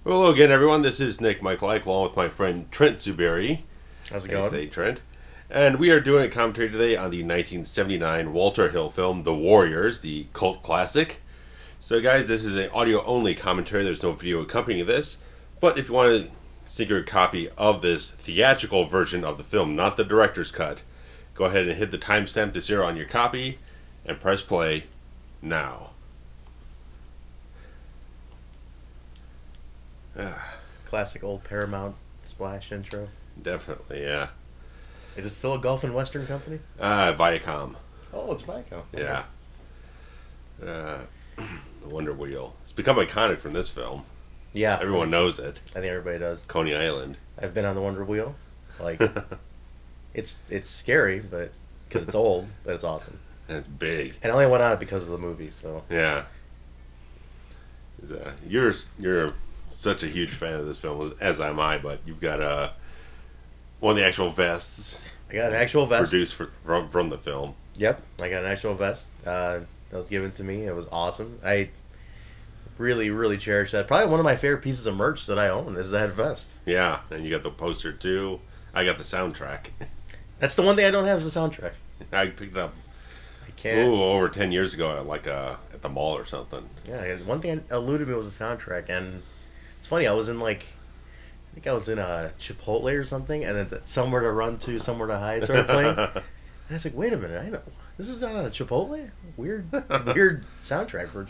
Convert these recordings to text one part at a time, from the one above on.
Hello again, everyone. This is Nick Michalak, along with my friend Trent Zuberi. How's it going? Say Trent. And we are doing a commentary today on the 1979 Walter Hill film, The Warriors, the cult classic. So, guys, this is an audio-only commentary. There's no video accompanying this. But if you want to secure a copy of this theatrical version of the film, not the director's cut, go ahead and hit the timestamp to 0 on your copy and press play now. Classic old Paramount splash intro. Definitely, yeah. Is it still a Gulf and Western company? Viacom. Oh, it's Viacom. Yeah. The Wonder Wheel. It's become iconic from this film. Yeah. Everyone knows it. I think everybody does. Coney Island. I've been on the Wonder Wheel. Like, it's scary, but because it's old, but it's awesome. And it's big. And I only went on it because of the movie, so. Yeah. You're such a huge fan of this film, as am I, but you've got one of the actual vests. I got an actual vest. Produced from the film. Yep, I got an actual vest that was given to me. It was awesome. I really, really cherish that. Probably one of my favorite pieces of merch that I own is that vest. Yeah, and you got the poster too. I got the soundtrack. That's the one thing I don't have is the soundtrack. I picked it up over 10 years ago, at the mall or something. Yeah, one thing that eluded me was the soundtrack, and it's funny. I was in I think I was in a Chipotle or something, and then somewhere to run to, somewhere to hide started playing. And I was like, wait a minute, I know this is not on a Chipotle. Weird soundtrack for a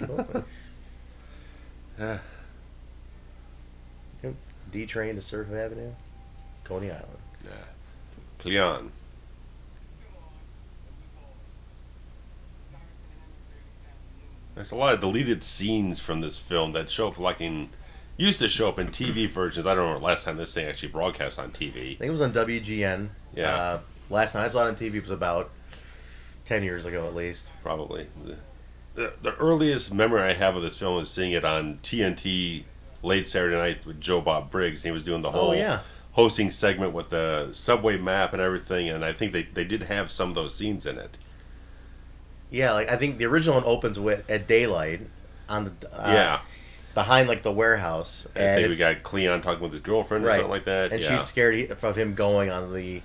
Chipotle. D train to Surf Avenue, Coney Island. Yeah. Cleon. There's a lot of deleted scenes from this film that show up used to show up in TV versions. I don't know last time this thing actually broadcast on TV. I think it was on WGN. Yeah. Last time I saw it on TV was about 10 years ago at least. Probably. The earliest memory I have of this film is seeing it on TNT late Saturday night with Joe Bob Briggs. He was doing the whole hosting segment with the subway map and everything, and I think they did have some of those scenes in it. Yeah, I think the original one opens at daylight on the behind the warehouse. And I think we got Cleon talking with his girlfriend or something like that. And she's scared of him going on the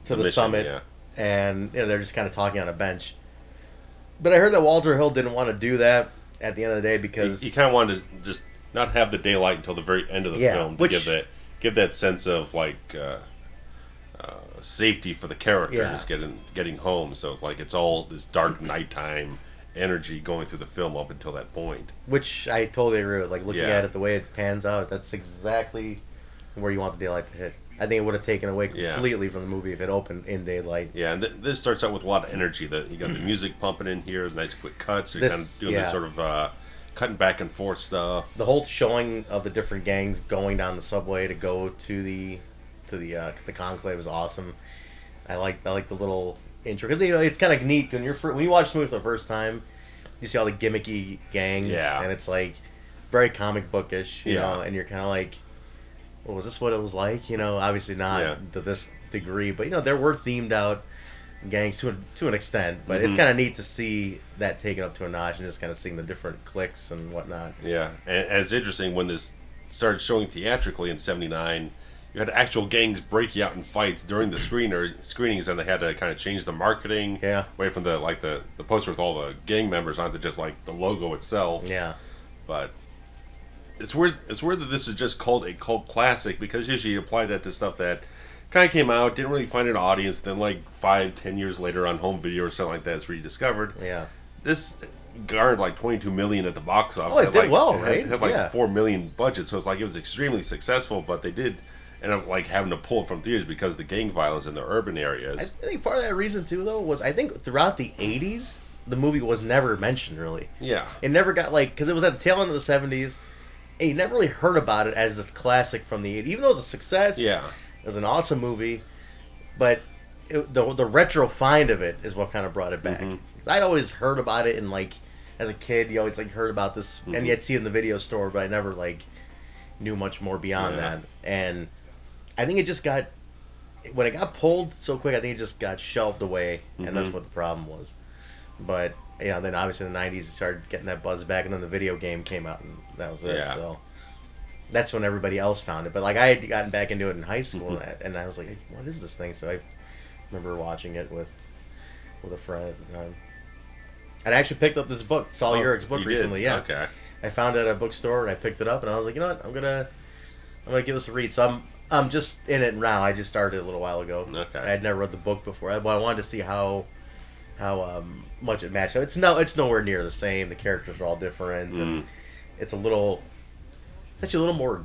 mission, summit, and they're just kind of talking on a bench. But I heard that Walter Hill didn't want to do that at the end of the day because he kind of wanted to just not have the daylight until the very end of the film to give that sense of safety for the characters getting home. So it's all this dark nighttime energy going through the film up until that point. Which I totally agree with. Looking at it, the way it pans out, that's exactly where you want the daylight to hit. I think it would have taken away completely from the movie if it opened in daylight. Yeah, and this starts out with a lot of energy. You got the music pumping in here, nice quick cuts. You're kind of doing this sort of cutting back and forth stuff. The whole showing of the different gangs going down the subway to go to the conclave is awesome. I like the little intro because it's kind of neat when you watch the movie for the first time. You see all the gimmicky gangs, and it's very comic bookish, you know, and you're kind of like, well, was this what it was like? Obviously not to this degree, but there were themed out gangs to an extent. But it's kind of neat to see that taken up to a notch and just kind of seeing the different cliques and whatnot. Yeah, and it's interesting when this started showing theatrically in '79. You had actual gangs breaking out in fights during the screenings, and they had to kind of change the marketing away from the poster with all the gang members onto just the logo itself. Yeah, but it's weird that this is just called a cult classic because usually you apply that to stuff that kind of came out, didn't really find an audience, then 5-10 years later on home video or something like that it's rediscovered. Yeah, this garnered $22 million at the box office. Oh, it did well, right? It had $4 million budget, so it's it was extremely successful. But they did end up having to pull it from theaters because of the gang violence in the urban areas. I think part of that reason too, though, was I think throughout the '80s the movie was never mentioned really. Yeah, it never got because it was at the tail end of the '70s, and you never really heard about it as the classic from the '80s. Even though it was a success, it was an awesome movie, but the retro find of it is what kind of brought it back. I'd always heard about it, and as a kid, you always heard about this, and you'd see it in the video store, but I never knew much more beyond that. And I think it just when it got pulled so quick, I think it just got shelved away, and that's what the problem was. But then obviously in the '90s, you started getting that buzz back, and then the video game came out, and that was it. So that's when everybody else found it. But like I had gotten back into it in high school, and I was like, "What is this thing?" So I remember watching it with a friend at the time. And I actually picked up this book, Saul Urich's book, recently. Did? Yeah, Okay. I found it at a bookstore and I picked it up and I was like, you know what, I'm gonna give this a read. So I'm just in it now. I just started a little while ago. Okay. I had never read the book before. I wanted to see how much it matched up. It's nowhere near the same. The characters are all different, and it's actually a little more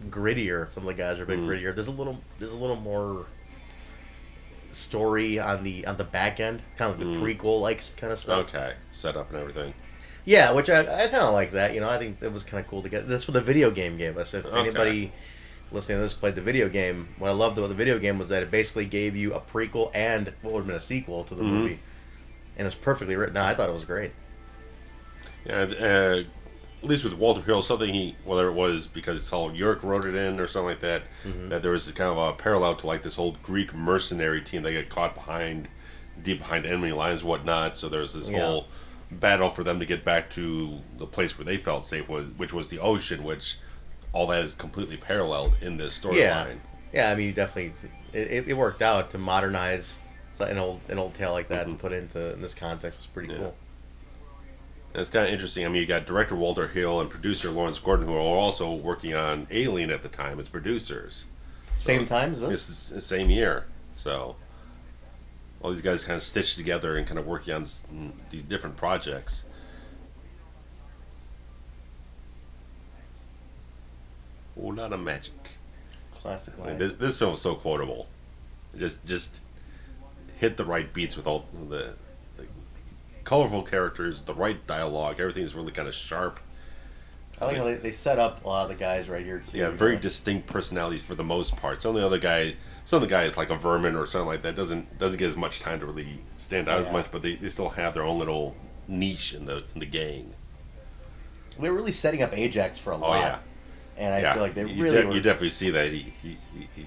grittier. Some of the guys are a bit grittier. There's a little more story on the back end, kind of the prequel like kind of stuff. Okay, set up and everything. Yeah, which I kind of like that. You know, I think it was kind of cool to get. That's what the video game gave us. If anybody listening to this played the video game, what I loved about the video game was that it basically gave you a prequel and what would have been a sequel to the movie, and it's perfectly written. I thought it was great. Yeah, at least with Walter Hill, something whether it was because Saul Urich wrote it in or something like that, that there was kind of a parallel to like this old Greek mercenary team that get caught deep behind enemy lines and whatnot. So there's this whole battle for them to get back to the place where they felt safe, which was the ocean, which all that is completely paralleled in this storyline. Yeah. I mean, definitely, it worked out to modernize an old tale like that to put in this context. It's pretty cool. And it's kind of interesting. I mean, you got director Walter Hill and producer Lawrence Gordon, who are also working on Alien at the time as producers. Same time as this? It's the same year. So all these guys kind of stitched together and kind of working on these different projects. Whole lot of magic. Classic line. This film is so quotable. Just hit the right beats with all the colorful characters, the right dialogue. Everything is really kind of sharp. I like how they set up a lot of the guys right here too. Yeah, very distinct personalities for the most part. Some of the guys like a Vermin or something like that doesn't get as much time to really stand out as much, but they still have their own little niche in the gang. They're really setting up Ajax for a lot. Yeah. And I feel like they you definitely see that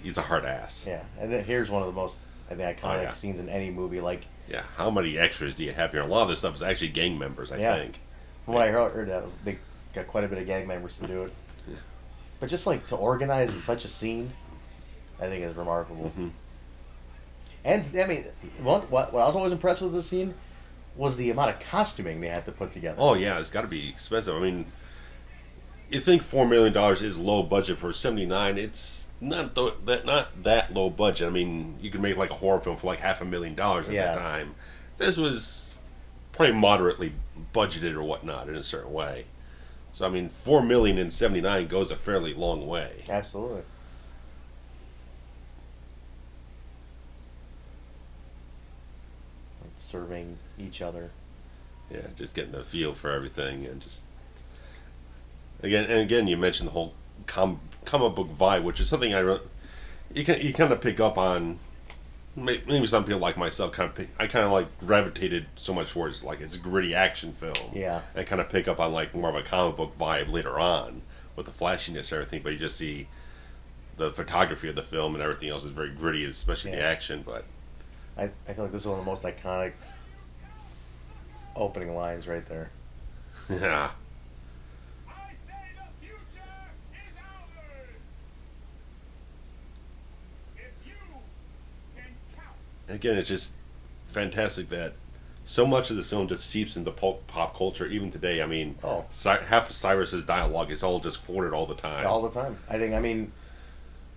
he's a hard ass. Yeah, and then here's one of the most iconic scenes in any movie. Like, yeah, how many extras do you have here? A lot of this stuff is actually gang members, I think. From what I heard that they got quite a bit of gang members to do it. But just like to organize such a scene, I think is remarkable. And I mean, what I was always impressed with this scene was the amount of costuming they had to put together. Oh yeah, it's got to be expensive. I mean, you think $4 million is low budget for '79? It's not that low budget. I mean, you could make like a horror film for like $500,000 at that time. This was pretty moderately budgeted or whatnot in a certain way. So I mean, $4 million in '79 goes a fairly long way. Absolutely. Like serving each other. Yeah, just getting a feel for everything and just again, you mentioned the whole comic book vibe, which is something you kind of pick up on. Maybe some people like myself I kind of like gravitated so much towards like it's a gritty action film. Yeah. I kind of pick up on like more of a comic book vibe later on with the flashiness and everything, but you just see the photography of the film and everything else is very gritty, especially the action. But I feel like this is one of the most iconic opening lines right there. Yeah. Again, it's just fantastic that so much of this film just seeps into pop culture even today. I mean, half of Cyrus's dialogue is all just quoted all the time. All the time. I mean,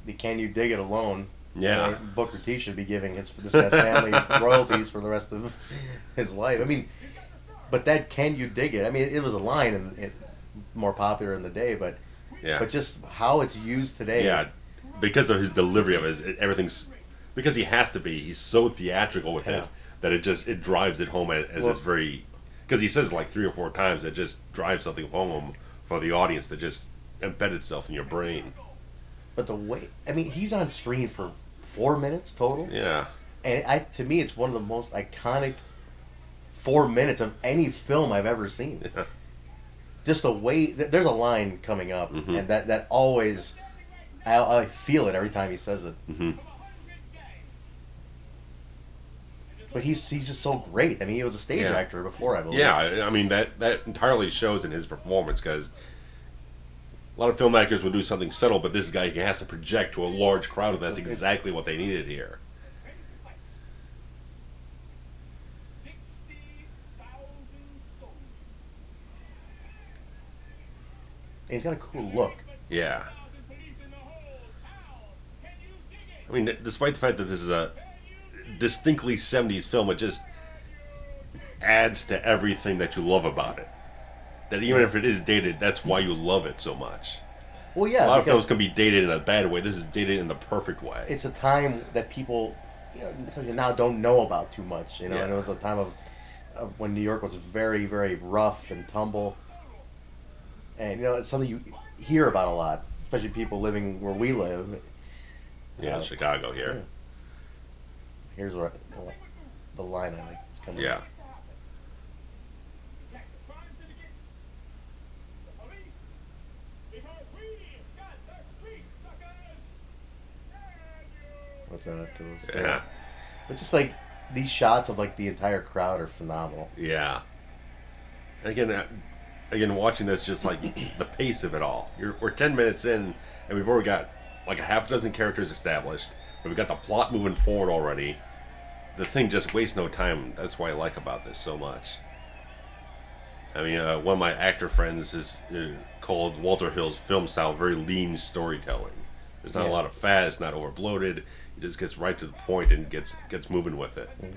the "Can You Dig It" alone. Yeah. You know, Booker T should be giving this guy's family royalties for the rest of his life. I mean, but that "Can You Dig It"? I mean, it was a line and more popular in the day, but just how it's used today. Yeah, because of his delivery of it, everything's. Because he has to be. He's so theatrical with it that it drives it home as it's very... Because he says it like 3 or 4 times, it just drives something home for the audience to just embed itself in your brain. But the way... I mean, he's on screen for 4 minutes total. Yeah. And to me, it's one of the most iconic 4 minutes of any film I've ever seen. Yeah. Just the way... There's a line coming up, and that always... I feel it every time he says it. But he's just so great. I mean, he was a stage actor before, I believe. Yeah, I mean, that entirely shows in his performance, because lot of filmmakers would do something subtle, but this guy has to project to a large crowd, and that's exactly what they needed here. And he's got a cool look. Yeah. I mean, despite the fact that this is a distinctly 70s film, it just adds to everything that you love about it. That even if it is dated, that's why you love it so much. Well, yeah. A lot of films can be dated in a bad way. This is dated in the perfect way. It's a time that people, now don't know about too much. And it was a time of when New York was very, very rough and tumble. And it's something you hear about a lot, especially people living where we live. Yeah, Chicago here. Yeah. Here's where the line I like is coming. Yeah. What's that afterwards? Yeah. But just like these shots of like the entire crowd are phenomenal. Yeah. And again, watching this, just like the pace of it all. We're 10 minutes in, and we've already got like a half dozen characters established. We've got the plot moving forward already. The thing just wastes no time. That's what I like about this so much. I mean, one of my actor friends is called Walter Hill's film style very lean storytelling. There's not a lot of fat. It's not overbloated. He just gets right to the point and gets moving with it. Mm.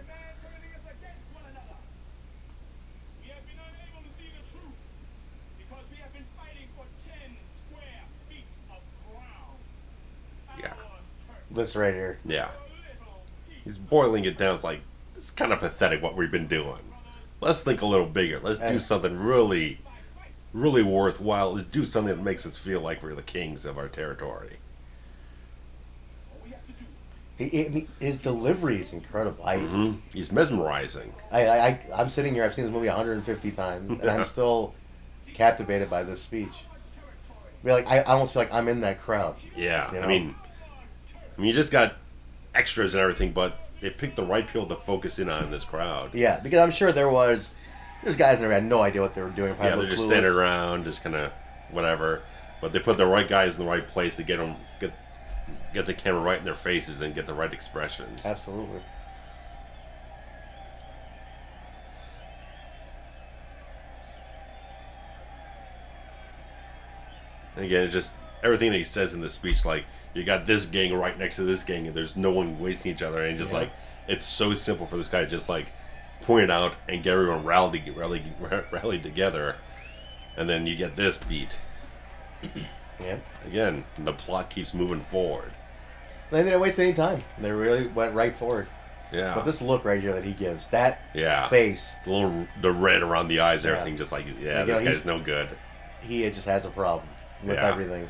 Yeah. This right here. Yeah. He's boiling it down. It's like, it's kind of pathetic what we've been doing. Let's think a little bigger. Let's do something really, really worthwhile. Let's do something that makes us feel like we're the kings of our territory. His delivery is incredible. He's mesmerizing. I'm sitting here. I've seen this movie 150 times, and I'm still captivated by this speech. I almost feel like I'm in that crowd. Yeah, I mean, you just got extras and everything, but they picked the right people to focus in on this crowd. Yeah, because I'm sure there's guys in there who had no idea what they were doing. Yeah, they're just standing around, just kind of whatever. But they put the right guys in the right place to get the camera right in their faces and get the right expressions. Absolutely. And again, just everything that he says in the speech, like, you got this gang right next to this gang, and there's no one wasting each other, and just like, it's so simple for this guy to just like point it out and get everyone rallied together, and then you get this beat. Yeah. Again, the plot keeps moving forward. They didn't waste any time. They really went right forward. Yeah. But this look right here that he gives, that face, the red around the eyes, everything, just like, this guy's no good. He just has a problem with everything.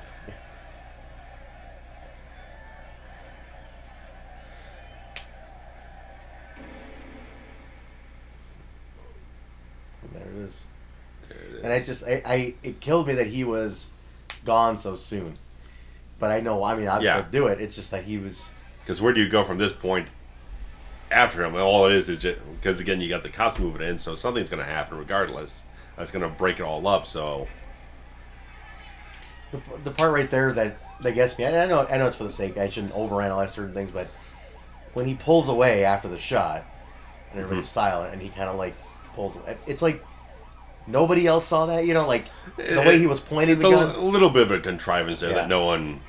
There it is. And it killed me that he was gone so soon. But I know, obviously I'd do it. It's just that he was... Because where do you go from this point after him? All it is just... Because, again, you got the cops moving in, so something's going to happen regardless. That's going to break it all up, so... The part right there that gets me... I know it's for the sake... I shouldn't overanalyze certain things, but... When he pulls away after the shot, and everybody's silent, and he kind of, like, pulls away... It's like... Nobody else saw that, the way he was pointing the gun. It's a little bit of a contrivance there that no one,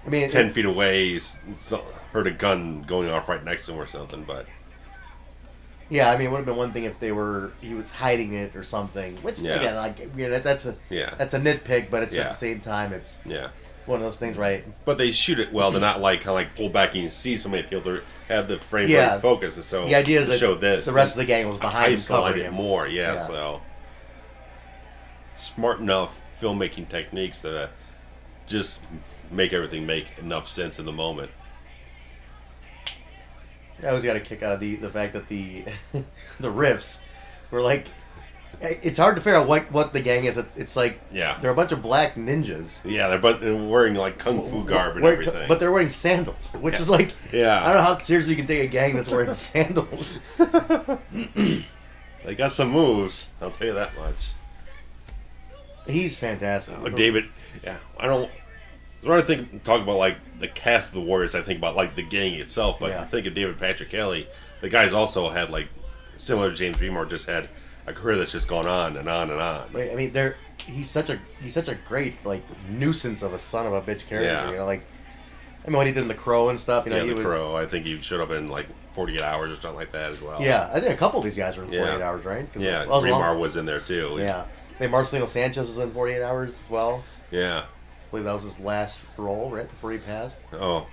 10 feet away, heard a gun going off right next to him or something. But yeah, it would have been one thing if he was hiding it or something. Which again, that's a nitpick, but it's at the same time it's one of those things, right? But they shoot it well. They're not kind of pull back and you see so many people. They have the frame rate focus. So the idea is that show this, the rest of the gang was behind him, covering it more. So. Smart enough filmmaking techniques that just make everything make enough sense in the moment. I always got a kick out of the fact that the the riffs were like, it's hard to figure out what the gang is. It's like they're a bunch of black ninjas. Yeah, they're wearing like kung fu garb and everything. But they're wearing sandals, which is like I don't know how seriously you can take a gang that's wearing sandals. They got some moves, I'll tell you that much. He's fantastic. David Yeah, I don't. When I talk about like the cast of the Warriors, I think about like the gang itself. But I think of David Patrick Kelly. The guy's also had like similar to James Remar, just had a career that's just gone on and on and on. I mean, he's such a great like nuisance of a son of a bitch character. Yeah. You know, like I mean, what he did in The Crow and stuff. You know, yeah, The Crow. I think he showed up in like 48 Hours or something like that as well. Yeah, I think a couple of these guys were in 48 Hours, right? Yeah, Remar was in there too. Yeah, I think Marcelino Sanchez was in 48 Hours as well. Yeah. I believe that was his last role, right before he passed. Oh.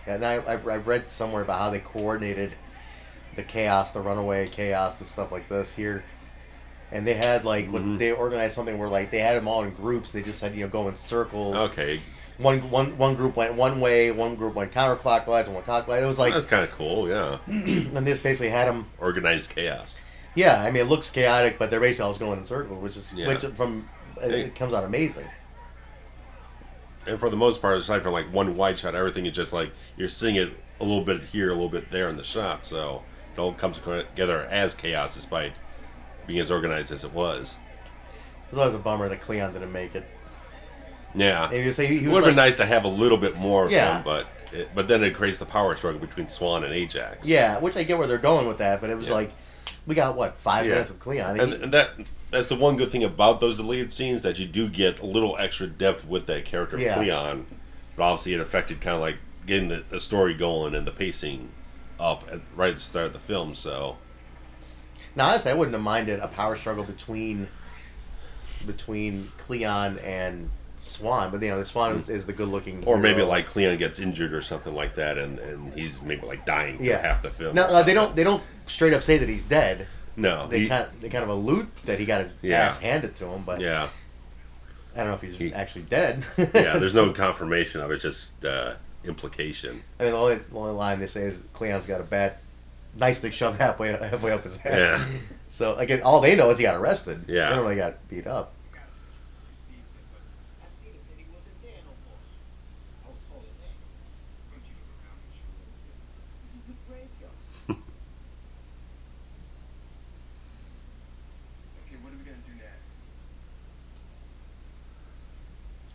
Yeah, and I read somewhere about how they coordinated the chaos, the runaway chaos, and stuff like this here. And they had like they organized something where like they had them all in groups. They just had go in circles. Okay. One group went one way, one group went counterclockwise, and one clockwise. It was like that's kind of cool, yeah. And they just basically had them organized chaos. Yeah, I mean it looks chaotic, but they're basically always going in circles, which it comes out amazing. And for the most part, aside from like one wide shot, everything is just like you're seeing it a little bit here, a little bit there in the shot. So it all comes together as chaos, despite being as organized as it was. It was always a bummer that Cleon didn't make it. Yeah, he would have been nice to have a little bit more of him, but then it creates the power struggle between Swan and Ajax. Yeah, which I get where they're going with that, but it was like we got 5 minutes with Cleon, and that's the one good thing about those deleted scenes, that you do get a little extra depth with that character Cleon. But obviously, it affected kind of like getting the story going and the pacing up right at the start of the film. So. Now, honestly, I wouldn't have minded a power struggle between Cleon and Swan, but the Swan is the good-looking or hero. maybe like Cleon gets injured or something like that, and he's maybe like dying for half the film. No, they don't straight up say that he's dead. No, they kind of allude that he got his ass handed to him, but I don't know if he's actually dead. There's no confirmation of it, just implication. I mean, the only line they say is Cleon's got a bat nicely shoved halfway up his head. Yeah. So again, all they know is he got arrested. Yeah. They don't know he got beat up.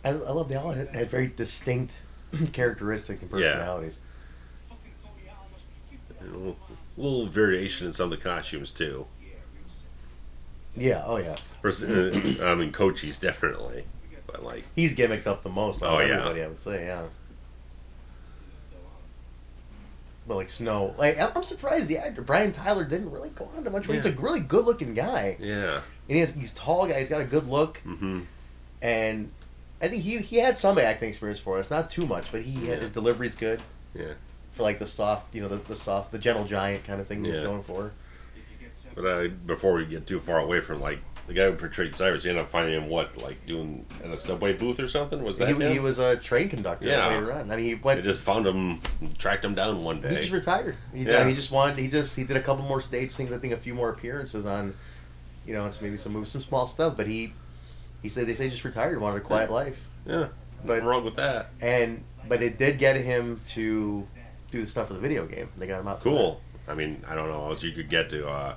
I love they all had very distinct characteristics and personalities. A little variation in some of the costumes too. Yeah. Oh yeah. Versus, I mean, Kochi's definitely, but like he's gimmicked up the most. Everybody, I would say, yeah. But like Snow, like I'm surprised the actor Brian Tyler didn't really go on to much. He's a really good-looking guy. Yeah. And he's tall guy. He's got a good look. Mm-hmm. And I think he had some acting experience for us, not too much, but he had his delivery's good. Yeah. For like the soft, the soft, the gentle giant kind of thing he was going for. But before we get too far away from like the guy who portrayed Cyrus, you ended up finding him doing in a subway booth or something? Was that him? He was a train conductor later on. I mean, they just found him, tracked him down one day. He just retired. He did a couple more stage things. I think a few more appearances on, it's maybe some small stuff. But he said he just retired, wanted a quiet life. Yeah, nothing wrong with that. But it did get him to do the stuff for the video game. They got him out. Cool. I mean, I don't know how else you could get to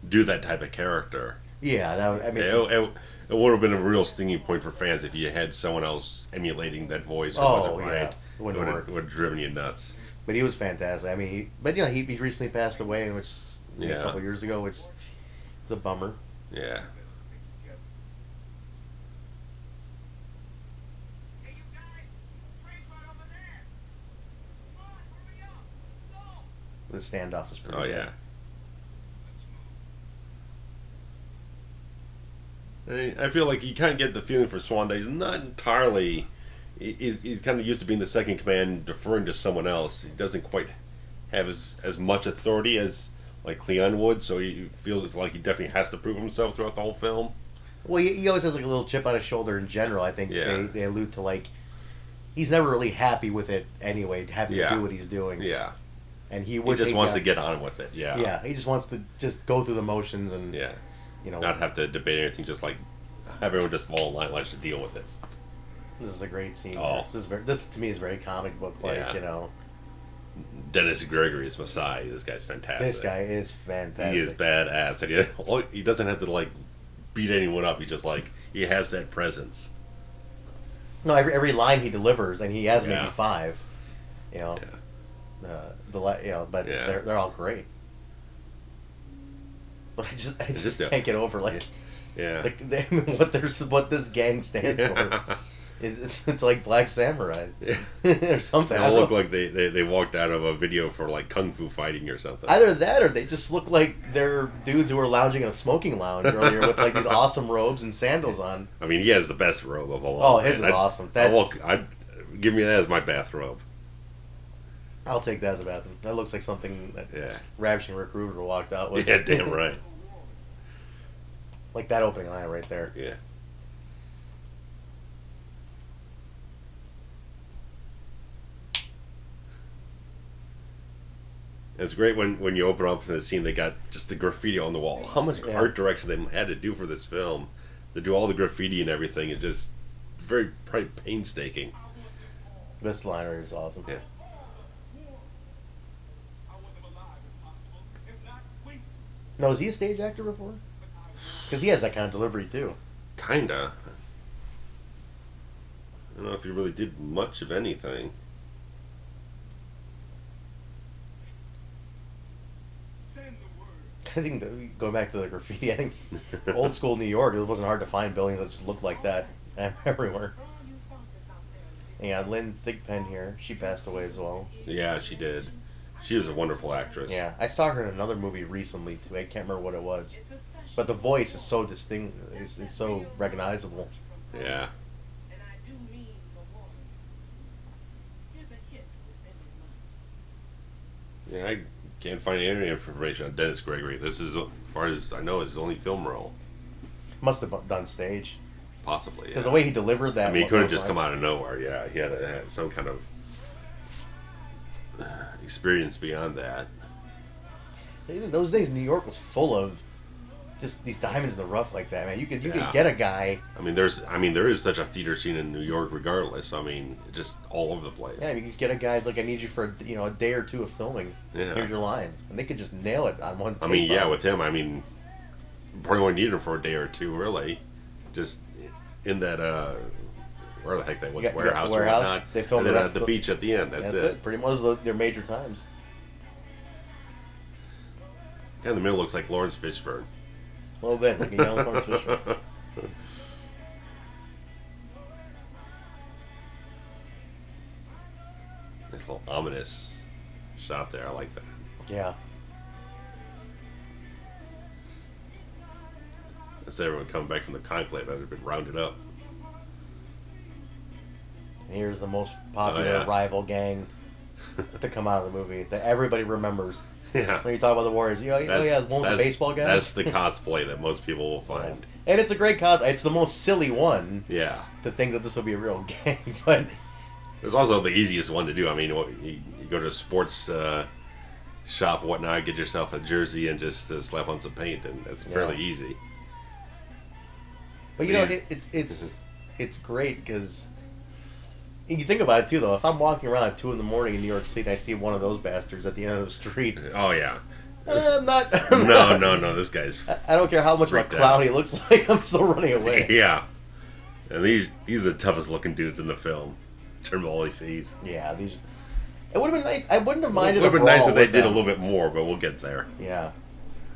do that type of character. Yeah, that would. I mean, it would have been a real stinging point for fans if you had someone else emulating that voice. It wasn't right. Yeah. It wouldn't work. It would have driven you nuts. But he was fantastic. I mean, he recently passed away, a couple of years ago, which is a bummer. Yeah. The standoff is pretty good. Yeah. I feel like you kind of get the feeling for Swan that he's not entirely. He's kind of used to being the second command, deferring to someone else. He doesn't quite have as much authority as like Cleon would, so he feels it's like he definitely has to prove himself throughout the whole film. Well, he always has like a little chip on his shoulder in general. I think they allude to like he's never really happy with it anyway, having to do what he's doing. Yeah. And he just wants to get on with it. Yeah. Yeah, he just wants to just go through the motions and not have to debate anything. Just like have everyone just fall in line. Let's just deal with this. This is a great scene. Oh. This to me is very comic book like. Dennis Gregory is Masai. This guy's fantastic. This guy is fantastic. He is badass. And he doesn't have to like beat anyone up. He just like he has that presence. No, every line he delivers, and he has maybe Yeah. 5. You know, but Yeah. they're all great. But I just can't get over like Yeah. what this gang stands for. It's like Black Samurai or something. They all look like they walked out of a video for like kung fu fighting or something. Either that, or they just look like they're dudes who were lounging in a smoking lounge earlier with like these awesome robes and sandals on. I mean, he has the best robe of all. Oh, his is awesome. I'd give me that as my bathrobe. I'll take that as a bathroom. That looks like something that Ravishing Recruiter walked out with. Yeah, damn right. Like that opening line right there. Yeah. It's great when you open up to the scene, they got just the graffiti on the wall. How much art direction they had to do for this film to do all the graffiti and everything is just very painstaking. This liner is awesome. Yeah. No, is he a stage actor before? Because he has that kind of delivery too. Kinda. I don't know if he really did much of anything. I think going back to the graffiti, I think old school New York, it wasn't hard to find buildings that just looked like that everywhere. And Lynne Thigpen here, she passed away as well. Yeah, she did. She was a wonderful actress. Yeah, I saw her in another movie recently too. I can't remember what it was, but the voice is so distinct. It's so recognizable. Yeah. Yeah, I can't find any information on Dennis Gregory. This is, as far as I know, his only film role. Must have done stage. Possibly, because the way he delivered that. I mean, he could have just come out of nowhere. Yeah, he had some kind of experience beyond that. In those days, New York was full of just these diamonds in the rough like that, man. You could get a guy. I mean, there is such a theater scene in New York, regardless. I mean, just all over the place. Yeah, you could get a guy like, I need you for a day or two of filming. Yeah. Here's your lines, and they could just nail it on one. I mean, yeah, with him, I mean, probably only needed him for a day or two, really. Just in that where the heck that was, warehouse or whatnot. They filmed and then the at the beach at the end. That's it. Pretty much their major times. Guy in the middle looks like Lawrence Fishburne. A little bit, like a young Lawrence Fishburne. Nice little ominous shot there. I like that. Yeah. That's everyone coming back from the conclave that had been rounded up. And here's the most popular rival gang to come out of the movie that everybody remembers. Yeah. When you talk about the Warriors, the one with the baseball guys. That's the cosplay that most people will find. Yeah. And it's a great cosplay. It's the most silly one. Yeah. To think that this will be a real gang, but it's also the easiest one to do. I mean, you go to a sports shop, or whatnot, get yourself a jersey and just slap on some paint, and that's fairly easy. But it's great because you think about it too. Though, if I'm walking around at 2 in the morning in New York City and I see one of those bastards at the end of the street, oh yeah, I'm not. No, this guy's. I don't care how much of a clown he looks like. I'm still running away. Yeah, and these are the toughest looking dudes in the film. In terms of all he sees. Yeah, these. It would have been nice. I wouldn't have minded. It would have been nice if they did a little bit more, but we'll get there. Yeah.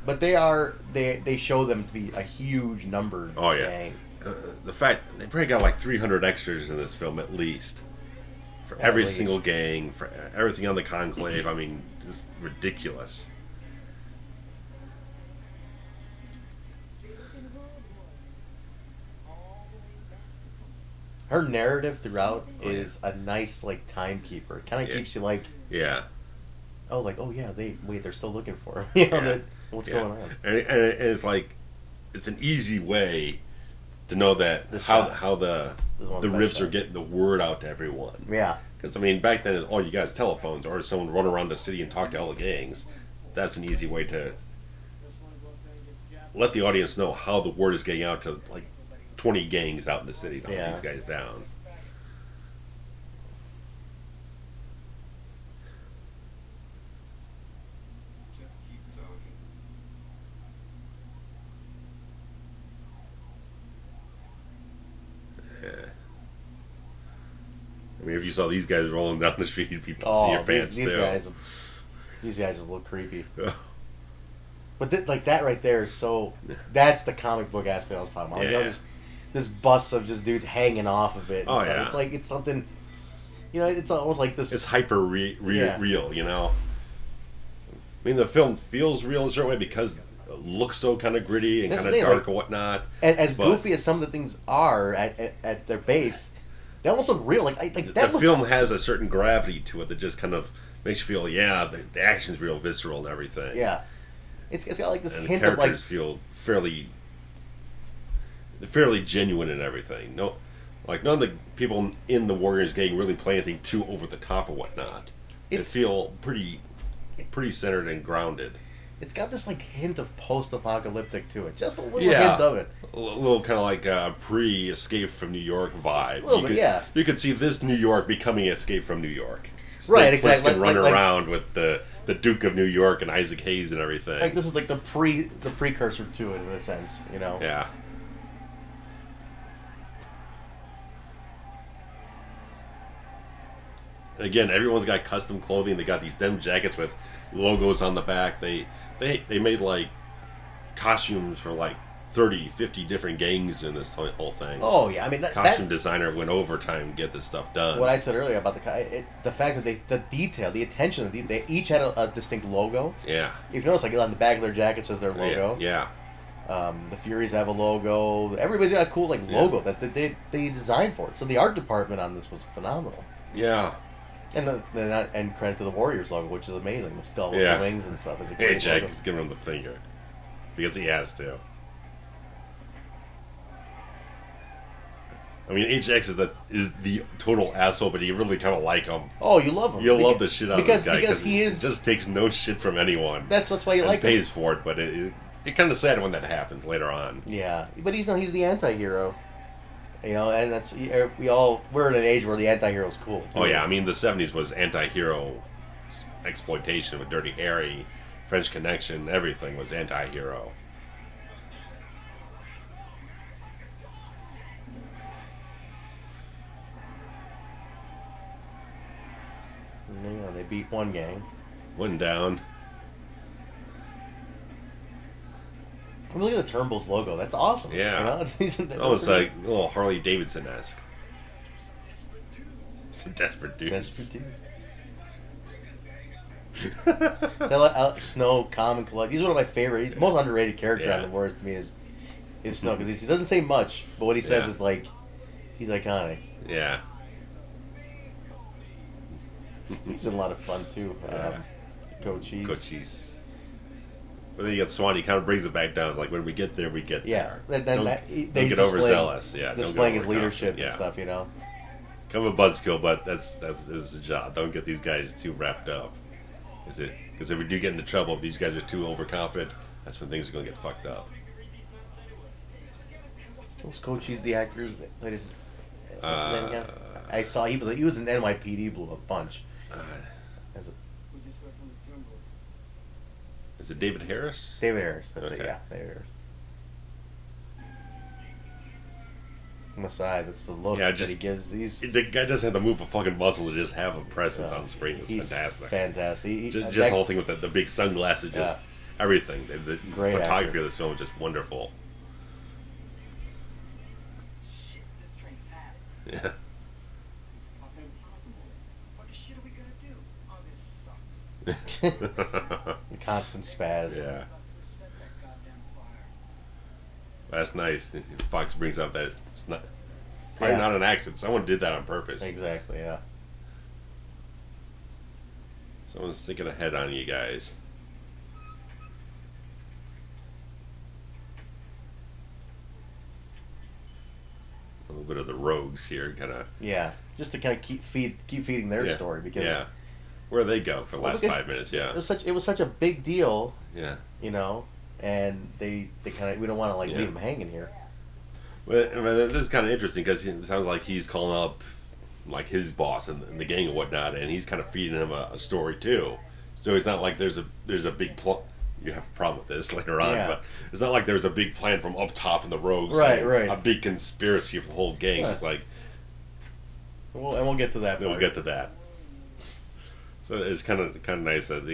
But they show them to be a huge numbered gang. The fact they probably got like 300 extras in this film at least, for every single gang, for everything on the conclave. I mean, just ridiculous. Her narrative throughout is a nice timekeeper. It kind of keeps you they're still looking for him. What's going on? And it's like, it's an easy way to know that how the riffs are getting the word out to everyone. Yeah. Because, I mean, back then, all you guys telephones, or someone run around the city and talk to all the gangs. That's an easy way to let the audience know how the word is getting out to, 20 gangs out in the city to hunt these guys down. I mean, if you saw these guys rolling down the street, you'd be pissing your pants these too. These guys just look creepy. But like that right there is so. That's the comic book aspect I was talking about. Like, Yeah. you know, this bus of just dudes hanging off of it. Oh, stuff. yeah. It's like it's something. You know, it's almost like this. It's hyper Yeah. real, you know. I mean, the film feels real in a certain way because it looks so kind of gritty and That's kind the of thing, dark like, and whatnot. As but goofy as some of the things are at their base, they almost look real. Like the that. film has a certain gravity to it that just kind of makes you feel, yeah, the action's real visceral and everything. Yeah, it's got like this And the hint of characters like. feel fairly genuine and everything. No, like none of the people in the Warriors gang really play anything too over the top or whatnot. They feel pretty centered and grounded. It's got this like hint of post-apocalyptic to it, just a little Yeah. hint of it. A little kind of like a pre-Escape from New York vibe. A little bit, yeah. You could see this New York becoming Escape from New York. Right, Snake Plissken exactly. running Like- around with the Duke of New York and Isaac Hayes and everything. Like this is like the precursor to it in a sense, you know. Yeah. Again, everyone's got custom clothing. They got these denim jackets with logos on the back. They made like costumes for like 30, 50 different gangs in this whole thing. Oh yeah, I mean Costume designer went overtime to get this stuff done. what I said earlier about the fact that the detail, the attention, they each had a distinct logo. Yeah. If you notice, like on the back of their jacket says their logo. Yeah. The Furies have a logo. Everybody's got a cool like logo that they designed for it. So the art department on this was phenomenal. Yeah. And credit to the Warriors logo, which is amazing. The skull with Yeah. the wings and stuff is a Hey, great Jack logo. is giving him the finger because he has to. I mean, Ajax is the total asshole, but you really kind of like him. Oh, you love him. You love the shit out of this guy because he is. just takes no shit from anyone. That's why you and like him. pays for it, but it kind of sad when that happens later on. Yeah, but he's the anti-hero. You know, and that's we're in an age where the anti-hero's cool. Oh yeah, I mean the '70s was anti-hero exploitation with Dirty Harry, French Connection, everything was anti-hero. You know, they beat one gang. Went down. I mean, look at the Turnbull's logo. That's awesome. Yeah. You know? Almost like a little Harley Davidson-esque. It's a desperate dude. Desperate Snow, Calm, and Collect. He's one of my favorite. He's the most underrated character on the Warriors to me is Snow because he doesn't say much, but what he says is like he's iconic. Yeah. He's been a lot of fun too. Cochise. Cochise. But then you got Swan. He kind of brings it back down. It's like when we get there, we get there. Then Don't get overzealous. Yeah. Displaying his don't get leadership overconfident. and stuff, you know. Come a buzzkill, but that's his job. Don't get these guys too wrapped up. Because if we do get into trouble, if these guys are too overconfident, that's when things are going to get fucked up. Was Cochise the actor that played his what's his name again? I saw he was in NYPD Blue a bunch. Is it David Harris? David Harris. That's it. Okay. Yeah, David Harris. Messiah. That's the look that he gives. The guy doesn't have to move a fucking muscle to just have a presence on screen. It's he's fantastic. Fantastic. Just the whole thing with the big sunglasses, just everything. The Great photography actor. of this film is just wonderful. Shit, this train's half. Yeah. Fucking impossible. What the shit are we gonna do? Oh, this sucks. Constant spaz. Yeah. Set that goddamn fire. That's nice. Fox brings up that it's not probably not an accident. Someone did that on purpose. Exactly. Yeah. Someone's thinking ahead on you guys. A little bit of the rogues here, kind of. Yeah. Just to kind of keep feeding their story because where they go for the last 5 minutes. Yeah. it was such a big deal. Yeah. You know, and they kind of we don't want to leave them hanging here. But this is kind of interesting because it sounds like he's calling up like his boss and the gang and whatnot, and he's kind of feeding him a story too. So it's not like there's a big plot. You have a problem with this later on, but it's not like there's a big plan from up top in the rogues. Right. A big conspiracy for the whole gang. It's like We'll get to that. We'll part. get to that. So it's kind of nice that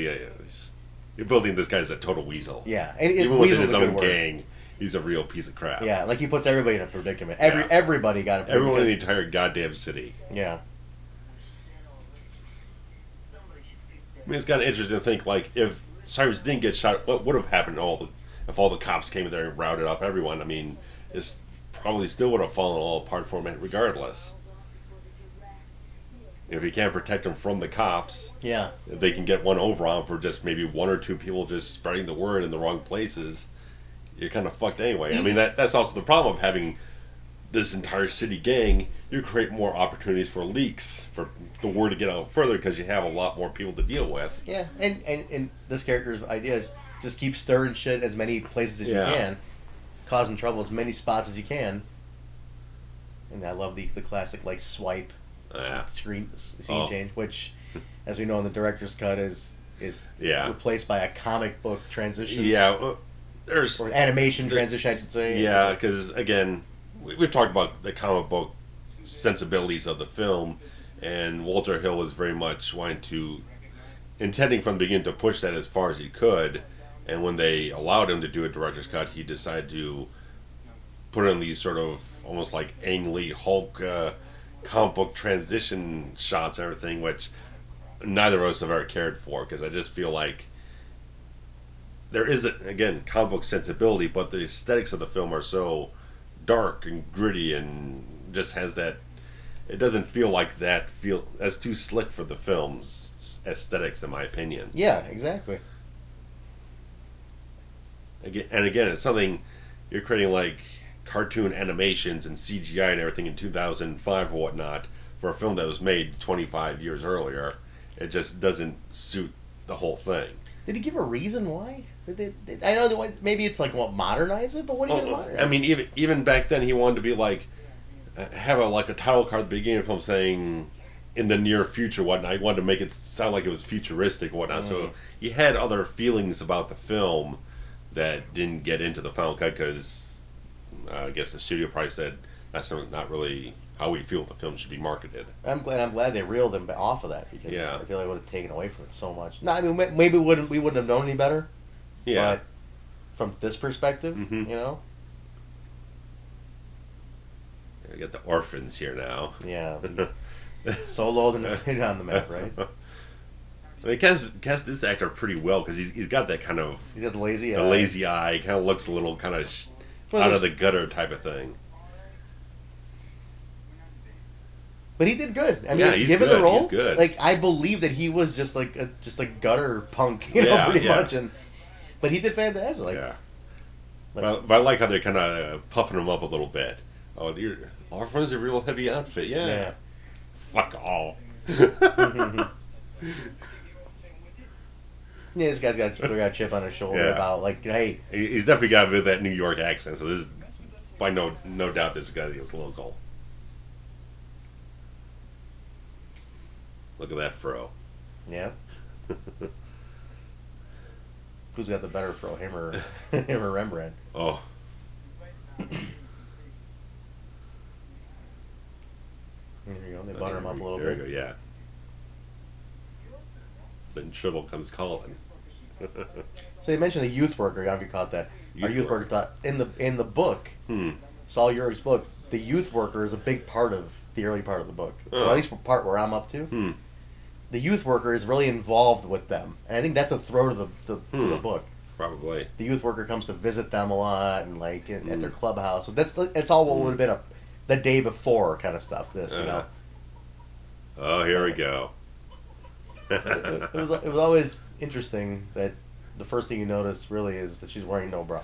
you're building this guy as a total weasel. Yeah, and even within his a good own word. gang, he's a real piece of crap. Yeah, like he puts everybody in a predicament. Yeah. Everybody got a predicament. Everyone in the entire goddamn city. Yeah. I mean, it's kind of interesting to think, like, if Cyrus didn't get shot, what would have happened if all the cops came in there and routed up everyone? I mean, it's probably still would have fallen all apart for him regardless. If he can't protect them from the cops, Yeah. if they can get one over on for just maybe one or two people just spreading the word in the wrong places, you're kind of fucked anyway. I mean, that's also the problem of having this entire city gang. You create more opportunities for leaks, for the word to get out further, because you have a lot more people to deal with. Yeah, and this character's idea is just keep stirring shit as many places as Yeah. you can, causing trouble as many spots as you can. And I love the classic like swipe scene change, which, as we know in the director's cut, is Yeah. replaced by a comic book transition. Yeah, there's Or animation transition, I should say. Yeah, because again, we've talked about the comic book sensibilities of the film, and Walter Hill was very much intending from the beginning to push that as far as he could. And when they allowed him to do a director's cut, he decided to put in these sort of almost like Ang Lee Hulk comic book transition shots and everything, which neither of us have ever cared for, because I just feel like there is, again, comic book sensibility, but the aesthetics of the film are so dark and gritty and just has that, it doesn't feel like that's too slick for the film's aesthetics, in my opinion. Yeah, exactly. Again, it's something you're creating, like cartoon animations and CGI and everything in 2005 or whatnot for a film that was made 25 years earlier. It just doesn't suit the whole thing. Did he give a reason why? I know that maybe it's like modernize it, but what do you mean modernize? I mean, even back then, he wanted to be like have a title card at the beginning of the film saying in the near future whatnot. He wanted to make it sound like it was futuristic or whatnot. So he had other feelings about the film that didn't get into the final cut because I guess the studio probably said that's not really how we feel the film should be marketed. I'm glad they reeled him off of that, because Yeah. I feel like it would have taken away from it so much. No, I mean maybe we wouldn't have known any better. Yeah. But from this perspective, Mhm. you know. We got the orphans here now. Yeah. Solo on the map, right? I mean, cast this actor pretty well because he's got that kind of He's got the lazy eye. lazy eye. Kind of looks a little kind of Well, out there's- of the gutter type of thing. But he did good. I mean, Yeah, he's given good. the role, He's good. like I believe that he was just like a gutter punk, you know, Yeah, pretty yeah. much. But he did fantastic. Like, Yeah. like- But I like how they're kind of puffing him up a little bit. Oh, your orphan's a real heavy outfit. Yeah. yeah. Fuck all. Yeah, this guy's got a chip on his shoulder Yeah. about like, hey, He's definitely got a bit of that New York accent. So this is by no doubt this guy was local. Look at that fro. yeah. Who's got the better fro, him or Rembrandt? Oh. There you go. They butter him up a little There bit. we go, yeah. Then Tribble comes calling. So you mentioned the youth worker. I don't know if you caught that. Our Youth youth worker thought in the book, Hmm. Saul Urig's book, the youth worker is a big part of the early part of the book, or Oh. at least the part where I'm up to. Hmm. The youth worker is really involved with them, and I think that's a throw to the book. Probably. The youth worker comes to visit them a lot, and like at Hmm. their clubhouse. So that's all what would have been the day before kind of stuff. This, you know. Oh, here we go. it was always interesting that the first thing you notice really is that she's wearing no bra,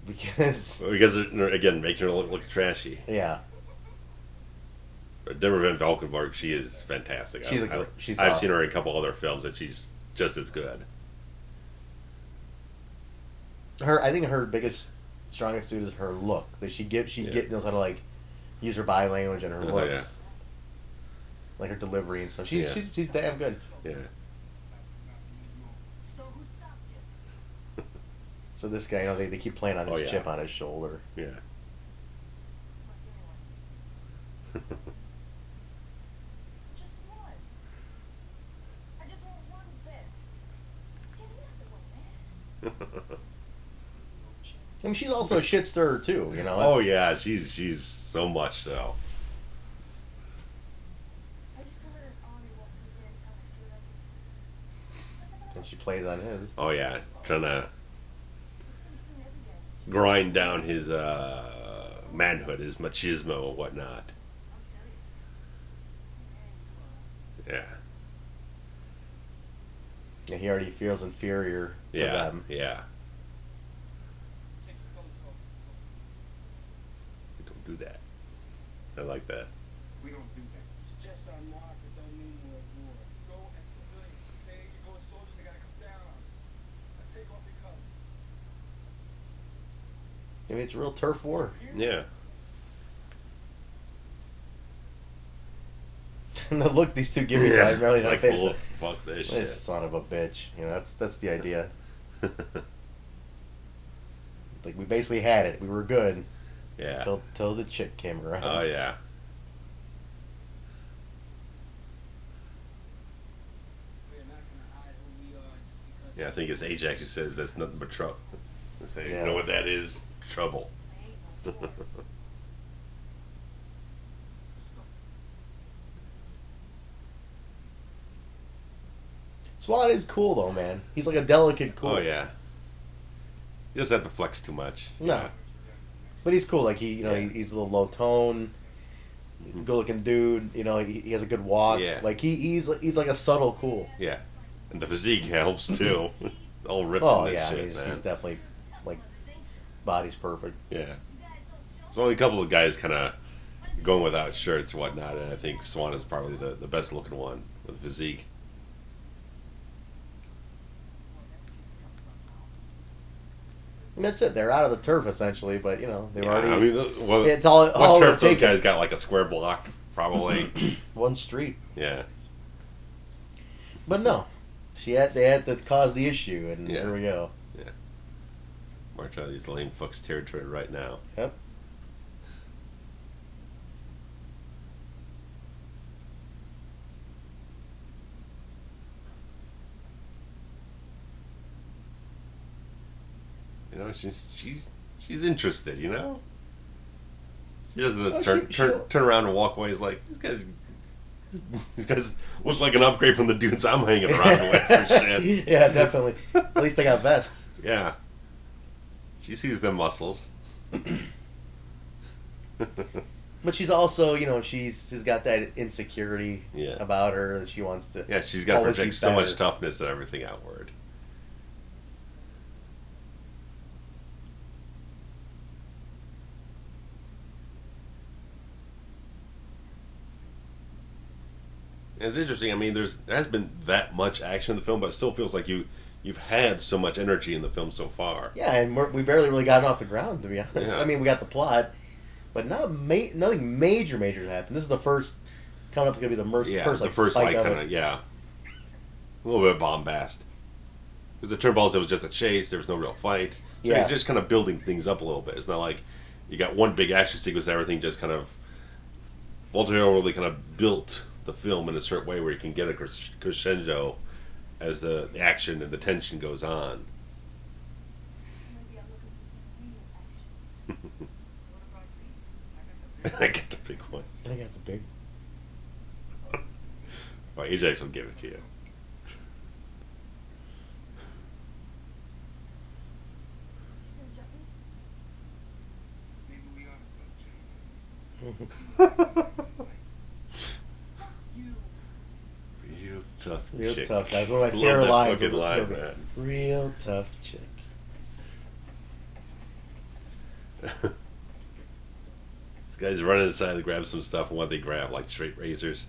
because Because again, making her look trashy. yeah, Deborah Van Valkenburgh, she is fantastic. She's I've awesome. seen her in a couple other films, and she's just as good. I think her strongest suit is her look. That knows how to like use her body language and her Oh, looks, yeah. like her delivery and stuff. Yeah. She's damn good. Yeah. So who stopped you? So this guy, you know, they keep playing on his Oh, yeah. chip on his shoulder. Yeah. I mean, she's also a shit stirrer too, you know. Oh yeah, she's so much so. And she plays on his. Oh yeah, trying to grind down his manhood, his machismo and whatnot. Yeah. Yeah, he already feels inferior to Yeah. them. Yeah. Don't do that. I like that. We don't do that. It's just our mark. It don't mean we're at war. Go as civilians, okay? You go as soldiers, they gotta come down on us. Now take off your colors. I mean, it's a real turf war. Yeah. And the look these two give each Yeah. other, really Like, not look, fuck this shit. This son of a bitch. You know, that's the idea. Like, we basically had it. We were good Yeah. till the chick came around. Oh yeah. We're not gonna hide who we are just because. Yeah, I think it's Age actually says that's nothing but trouble. Say, Yeah. You know what that is? Trouble. SWAT is cool though, man. He's like a delicate cool. Oh yeah. He doesn't have to flex too much. No. But he's cool. Like Yeah. he's a little low tone, Mhm. good looking dude. You know, he has a good walk. Yeah. Like he's like a subtle cool. Yeah. And the physique helps too. All ripped Oh in that yeah, shit, I mean, man. he's definitely like body's perfect. Yeah. There's only a couple of guys kind of going without shirts and whatnot, and I think Swan is probably the best looking one with physique. And that's it. They're out of the turf essentially, but you know they were Yeah, already. I mean, well, it's all what it turf would those take guys got like a square block, probably. one street. Yeah. But no, they had to cause the issue, and Yeah. here we go. March out of these lame fucks territory right now. Yep. You know, she's interested. You know, she doesn't just Oh, turn around and walk away. He's like, these guys look like an upgrade from the dudes I'm hanging around with for shit. Yeah, definitely. At least they got vests. Yeah, she sees them muscles. But she's also, you know, she's got that insecurity Yeah. about her that she wants to. Yeah, she's got to always be project so much better. toughness and everything outward. And it's interesting. I mean, there hasn't been that much action in the film, but it still feels like you've had so much energy in the film so far. Yeah, and we barely really got off the ground, to be honest. Yeah. I mean, we got the plot, but nothing major happened. This is the first coming up is gonna be the first The like first spike like of kind it. of a little bit of bombast. Because the turnballs, it was just a chase. There was no real fight. So Yeah. it's just kind of building things up a little bit. It's not like you got one big action sequence and everything just kind of. Walter Hill really kind of built the film in a certain way where you can get a crescendo as the action and the tension goes on. I get the big one. I got the big. Well, Ajax will give it to you. Maybe we are the blood You. Real tough Real chick. tough. That's one of my Love favorite that lines. fucking of the line, movie. man. Real tough chick. This guy's running inside to grab some stuff, and what they grab, like straight razors.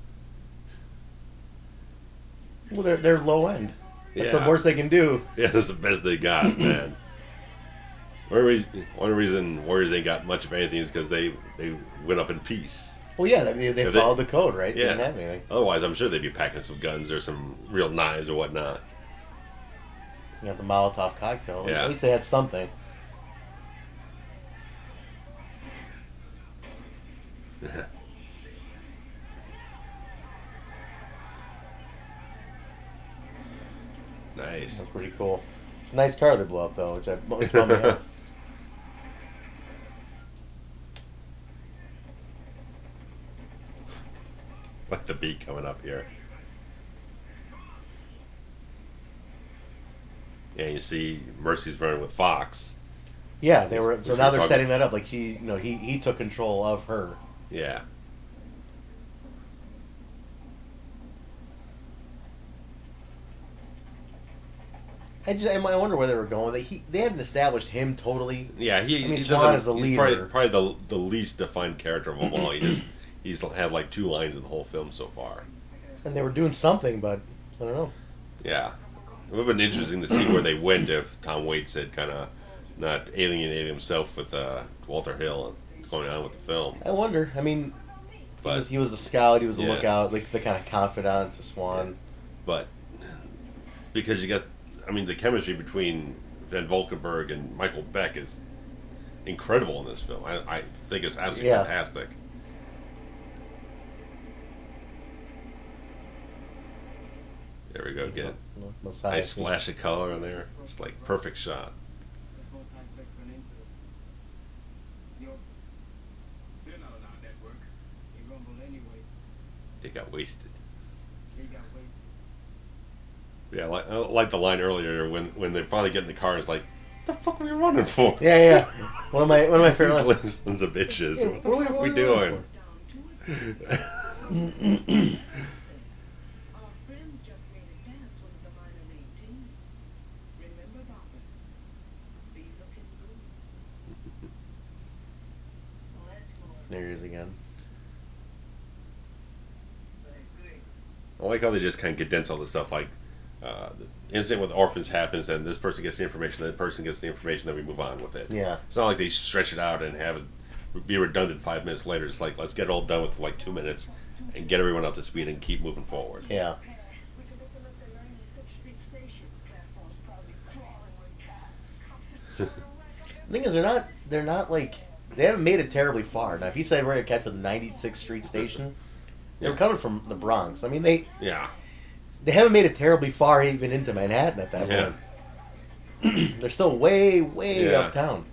Well, they're low end. That's the Yeah. worst they can do. Yeah, that's the best they got, man. One reason Warriors ain't got much of anything is because they went up in peace. Well, yeah, they Yeah, followed the code, right? They Yeah. didn't have anything. Otherwise, I'm sure they'd be packing some guns or some real knives or whatnot. You got the Molotov cocktail. Yeah. At least they had something. Nice. That's pretty cool. Nice car they blew up though, which bummed me out. Like the beat coming up here. Yeah, you see Mercy's running with Fox. Yeah, they were. So Which now we they're talked- setting that up. Like he took control of her. Yeah. I wonder where they were going. They hadn't established him totally. Yeah, he Swan doesn't. is the He's leader. probably the least defined character of them all. He's had like 2 lines in the whole film so far. And they were doing something, but I don't know. Yeah, it would have been interesting to see where they went if Tom Waits had kind of not alienated himself with Walter Hill and going on with the film. I wonder. I mean, But he was the scout. He was the Yeah. lookout, like the kind of confidant to Swan. but because you got, I mean, the chemistry between Van Valkenburgh and Michael Beck is incredible in this film. I think it's absolutely Yeah. fantastic. There we go. Get it. Messiah. Nice splash of color on there. It's like perfect shot. This whole time Beck ran into it. Yo, they're not allowed that work. They rumble anyway. They got wasted. They got wasted. Yeah, I like the line earlier when they finally get in the car. It's like, what the fuck are we running for? Yeah. One of my favorite These lines. little sons of bitches. Yeah, What the fuck are we doing? Our friends just made it past one of the minor league teams. Remember, Roberts? Be looking good. Let's go. There he is again. I like how they just kind of condense all this stuff. Like, the incident with orphans happens, and this person gets the information, that person gets the information, then we move on with it. Yeah. It's not like they stretch it out and have it be redundant 5 minutes later. It's like, let's get it all done with like 2 minutes and get everyone up to speed and keep moving forward. Yeah. We could open up the 96th Street station. Platform's probably crawling with cops. The thing is, they're not like, they haven't made it terribly far. Now, if you say we're gonna catch with the 96th Street station, they were coming from the Bronx. I mean, they Yeah. haven't made it terribly far even into Manhattan at that Yeah. point. They're still way Yeah. uptown,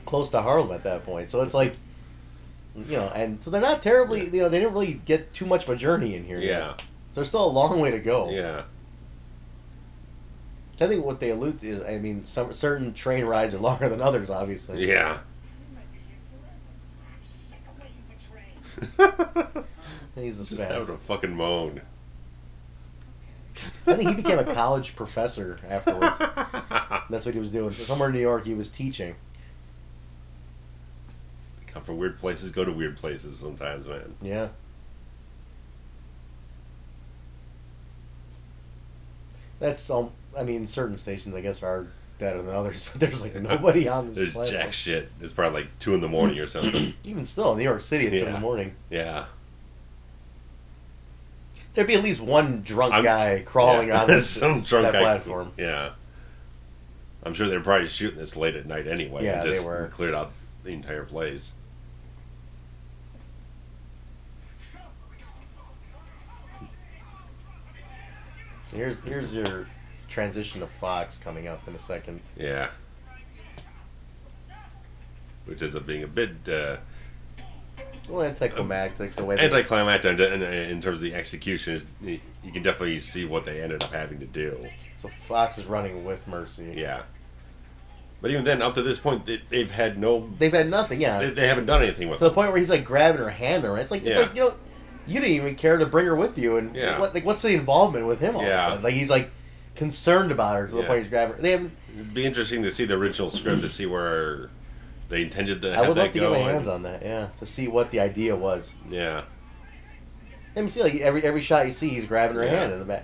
close to Harlem at that point. So it's like, and so they're not terribly, they didn't really get too much of a journey in here yet. Yeah. There's still a long way to go. Yeah. I think what they allude to is, I mean, some certain train rides are longer than others, obviously. Yeah. He's a Just having spaz. a fucking moan. I think he became a college professor afterwards. That's what he was doing. Somewhere in New York, he was teaching. Come from weird places, go to weird places sometimes, man. Yeah. That's I mean, certain stations, I guess, are better than others, but there's like nobody on this There's platform. jack shit. It's probably like 2 a.m. or something. Even still, in New York City at 2 in Yeah. the morning, Yeah. there'd be at least one drunk I'm- guy crawling yeah. on this, Some drunk that guy. platform. Yeah. I'm sure they're probably shooting this late at night anyway. Yeah, and they just were. Cleared out the entire place. So here's your transition to Fox coming up in a second. Yeah. Which ends up being a bit Well, anticlimactic the way they anticlimactic in terms of the execution. You can definitely see what they ended up having to do. So Fox is running with Mercy. Yeah. But even then, up to this point, they've had no. They've had nothing, yeah. They haven't done anything with To the them. point where he's like grabbing her hand, or it's like Yeah. you didn't even care to bring her with you, and Yeah. what's the involvement with him all of a Yeah. sudden? Like he's like concerned about her to the Yeah. point he's grabbing her. They haven't. It'd be interesting to see the original script to see where they intended to I have would that love to get go. my hands and- on that, yeah, to see what the idea was. Yeah. Let me see, like every shot you see, he's grabbing her Yeah. hand in the back.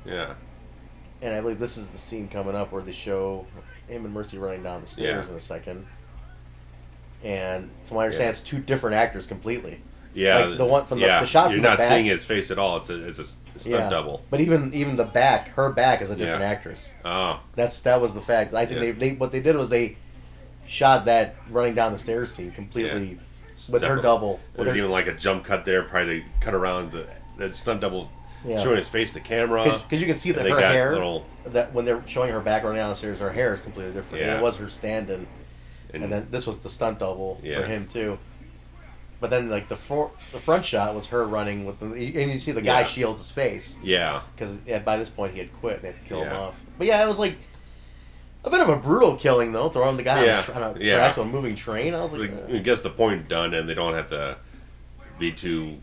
Yeah. And I believe this is the scene coming up where they show him and Mercy running down the stairs Yeah. in a second. And from what I understand, Yeah. it's 2 different actors completely. Yeah. Like the one from the yeah. shot You're from the not back. seeing his face at all. It's a stunt double. But even the back, her back is a different Yeah. actress. Oh. That was the fact. I think Yeah. they what they did was they shot that running down the stairs scene completely with her Separate. double. With There's her, even like a jump cut there, probably to cut around the stunt double. Yeah. showing his face to camera. Because you can see that And they her got hair, little- that when they're showing her back running down the stairs, her hair is completely different. Yeah. And it was her stand-in. And then this was the stunt double Yeah. for him, too. But then, like, the front shot was her running with the... And you see the guy Yeah. shields his face. Yeah. Because by this point he had quit. They had to kill him Yeah. off. But yeah, it was like a bit of a brutal killing, though. Throwing the guy on a Yeah. tracks on a moving train. I was like... It gets the point done, and they don't have to be too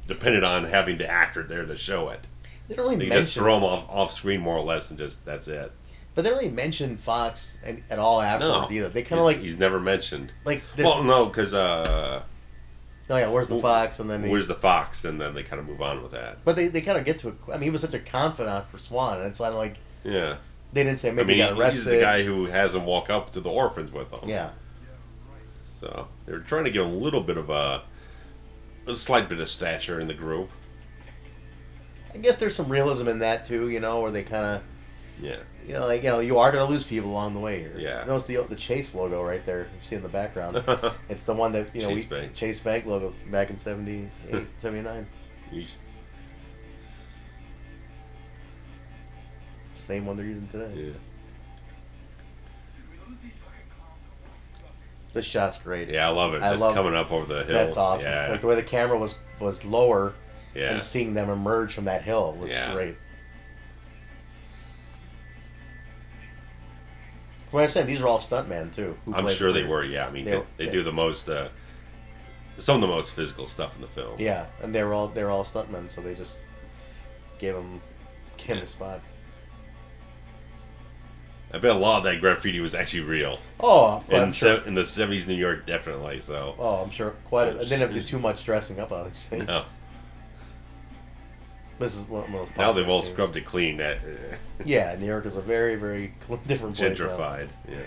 dependent on having the actor there to show it. They don't really They mention... just throw him off screen more or less, and just that's it. But they don't really mention Fox at all afterwards No. either. They kind of like... He's never mentioned. Like this, Well, no, because oh yeah, where's the Fox? And then where's the Fox? And then they kind of move on with that. But they kind of get to it. I mean, he was such a confidant for Swan, and it's not like Yeah. they didn't say maybe he got arrested. he's the guy who has him walk up to the orphans with him. Yeah, So they were trying to give him a little bit of a slight bit of stature in the group. I guess there's some realism in that too. You know, where they kind of, Yeah. like you are going to lose people along the way here. Yeah. Notice the Chase logo right there. You see in the background. It's the one that Chase Bank. Chase Bank logo back in 78, 79. Yeesh. Same one they're using today. Yeah. This shot's great. Yeah, I love it. I Just love coming up over the hill. That's awesome. Yeah. Like the way the camera was lower, Yeah. and just seeing them emerge from that hill was Yeah. great. From what I understand, these are all stuntmen too. who I'm played sure they the- were. Yeah. I mean, They- they do the most, some of the most physical stuff in the film. Yeah, and they're all stuntmen, so they just gave him a spot. I bet a lot of that graffiti was actually real. Oh, well, I'm In, sure. in the 70s New York, definitely. So. Oh, I'm sure. They didn't have to do too much dressing up on these things. No. This is one of those. Now they've popular all scenes. scrubbed it clean. That Yeah, New York is a very, very different place now. gentrified. Yeah.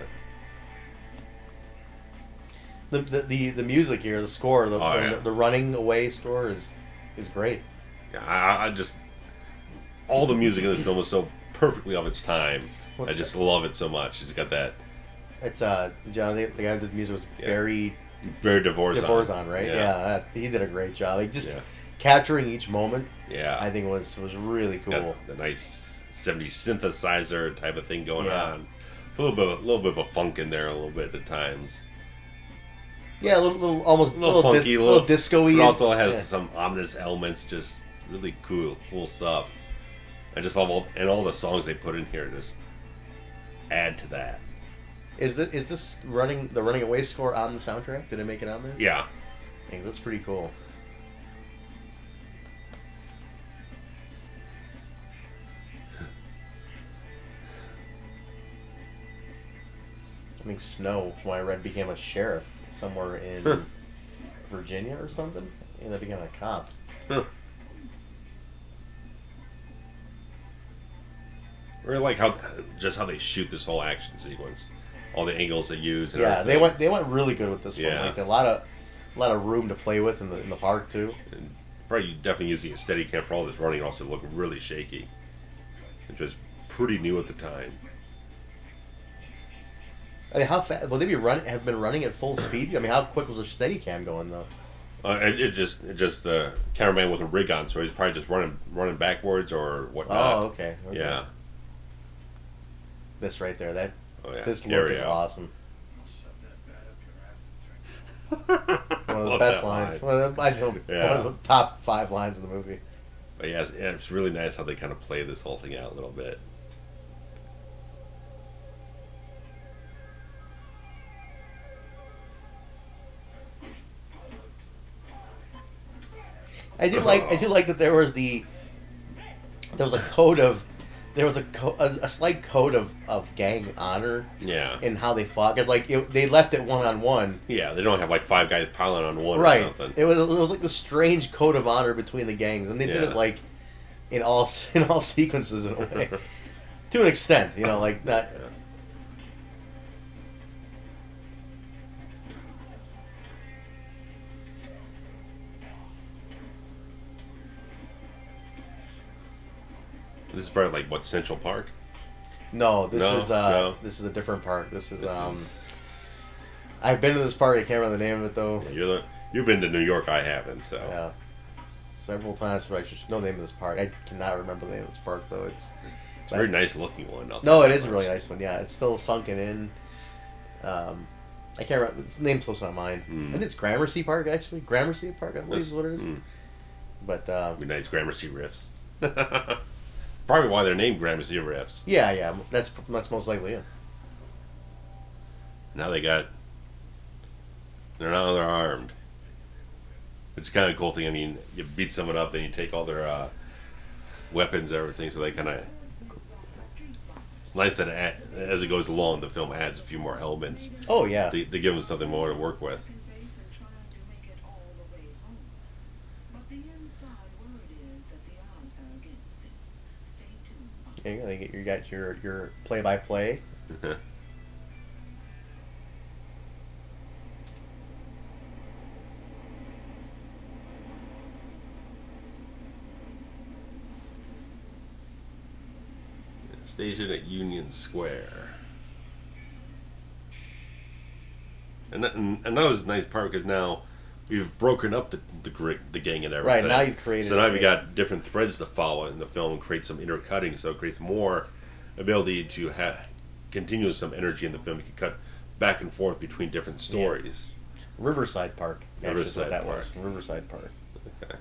The music here, the score, yeah. the running away score is great. Yeah, I just all the music in this film is so perfectly of its time. I just love it so much. It's got that It's John, the guy that did the music was Yeah. Barry very Dvorak, right? Yeah. Yeah, he did a great job. Like just Yeah. capturing each moment, Yeah. I think was really It's cool. got the nice 70s synthesizer type of thing going Yeah. on. A little bit of a funk in there, a little bit at times. Yeah, a little almost A little funky, little disco-y. It also has Yeah. some ominous elements. Just really cool stuff. I just love all the songs they put in here. Just add to that. Is this the running away score on the soundtrack? Did it make it on there? Yeah. Hey, that's pretty cool. I think Snow, from what I read, became a sheriff somewhere in Virginia or something, and then became a cop. Huh. I really like how they shoot this whole action sequence, all the angles they use. And Yeah, everything. they went really good with this one. Yeah. Like a lot of room to play with in the park too. And probably definitely using a steady cam for all this running also look really shaky. It was pretty new at the time. I mean, how fast will they have been running at full speed? I mean, how quick was the steady cam going though? It just the cameraman with a rig on, so he's probably just running backwards or whatnot. Oh, okay. Yeah. This right there, Oh yeah. this look Carry is out. awesome. I One of the love best that lines. line. I think Yeah. one of the top 5 lines in the movie. But yeah, it's really nice how they kind of play this whole thing out a little bit. I do like that there was a slight code of gang honor Yeah. in how they fought, because they left it 1-on-1. Yeah, they don't have like 5 guys piling on one or Right. something. It was like the strange code of honor between the gangs, and they did Yeah. it like in all sequences in a way, to an extent. Like that. Yeah. This is probably like what, Central Park? No, No. this is a different park. This is I've been to this park. I can't remember the name of it though. Yeah, you've been to New York. I haven't. So Yeah. several times. But I should know the name of this park. I cannot remember the name of this park though. It's a very nice looking one. No, it is a really nice one. Yeah, it's still sunken in. I can't remember. Its name's close to my mind. I think it's Gramercy Park actually. Gramercy Park, I believe is what it is. But be nice Gramercy riffs. Probably why they're named Gramercy riffs. Yeah, that's most likely it. Now they're armed. Which is kind of a cool thing. I mean, you beat someone up, then you take all their weapons and everything, so they kind of... It's nice that as it goes along, the film adds a few more elements. Oh, yeah. They give them something more to work with. Yeah, you got your play-by-play. Station at Union Square. And another nice part because now we've broken up the gang and everything. Right, now you've created... So now we've got different threads to follow in the film and create some intercutting, so it creates more ability to continue some energy in the film. You can cut back and forth between different stories. Yeah. Riverside Park. Riverside that Park. was. Riverside Park. Okay.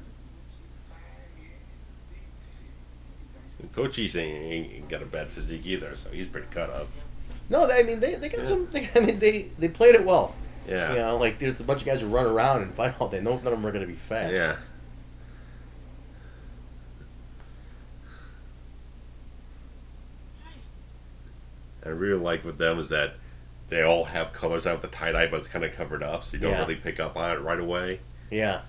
Cochise ain't got a bad physique either, so he's pretty cut up. No, they got some. They played it well. Yeah. You know, like there's a bunch of guys who run around and fight all day. None of them are going to be fat. Yeah. I really like with them is that they all have colors out with the tie-dye, but it's kind of covered up, so you don't really pick up on it right away. Yeah.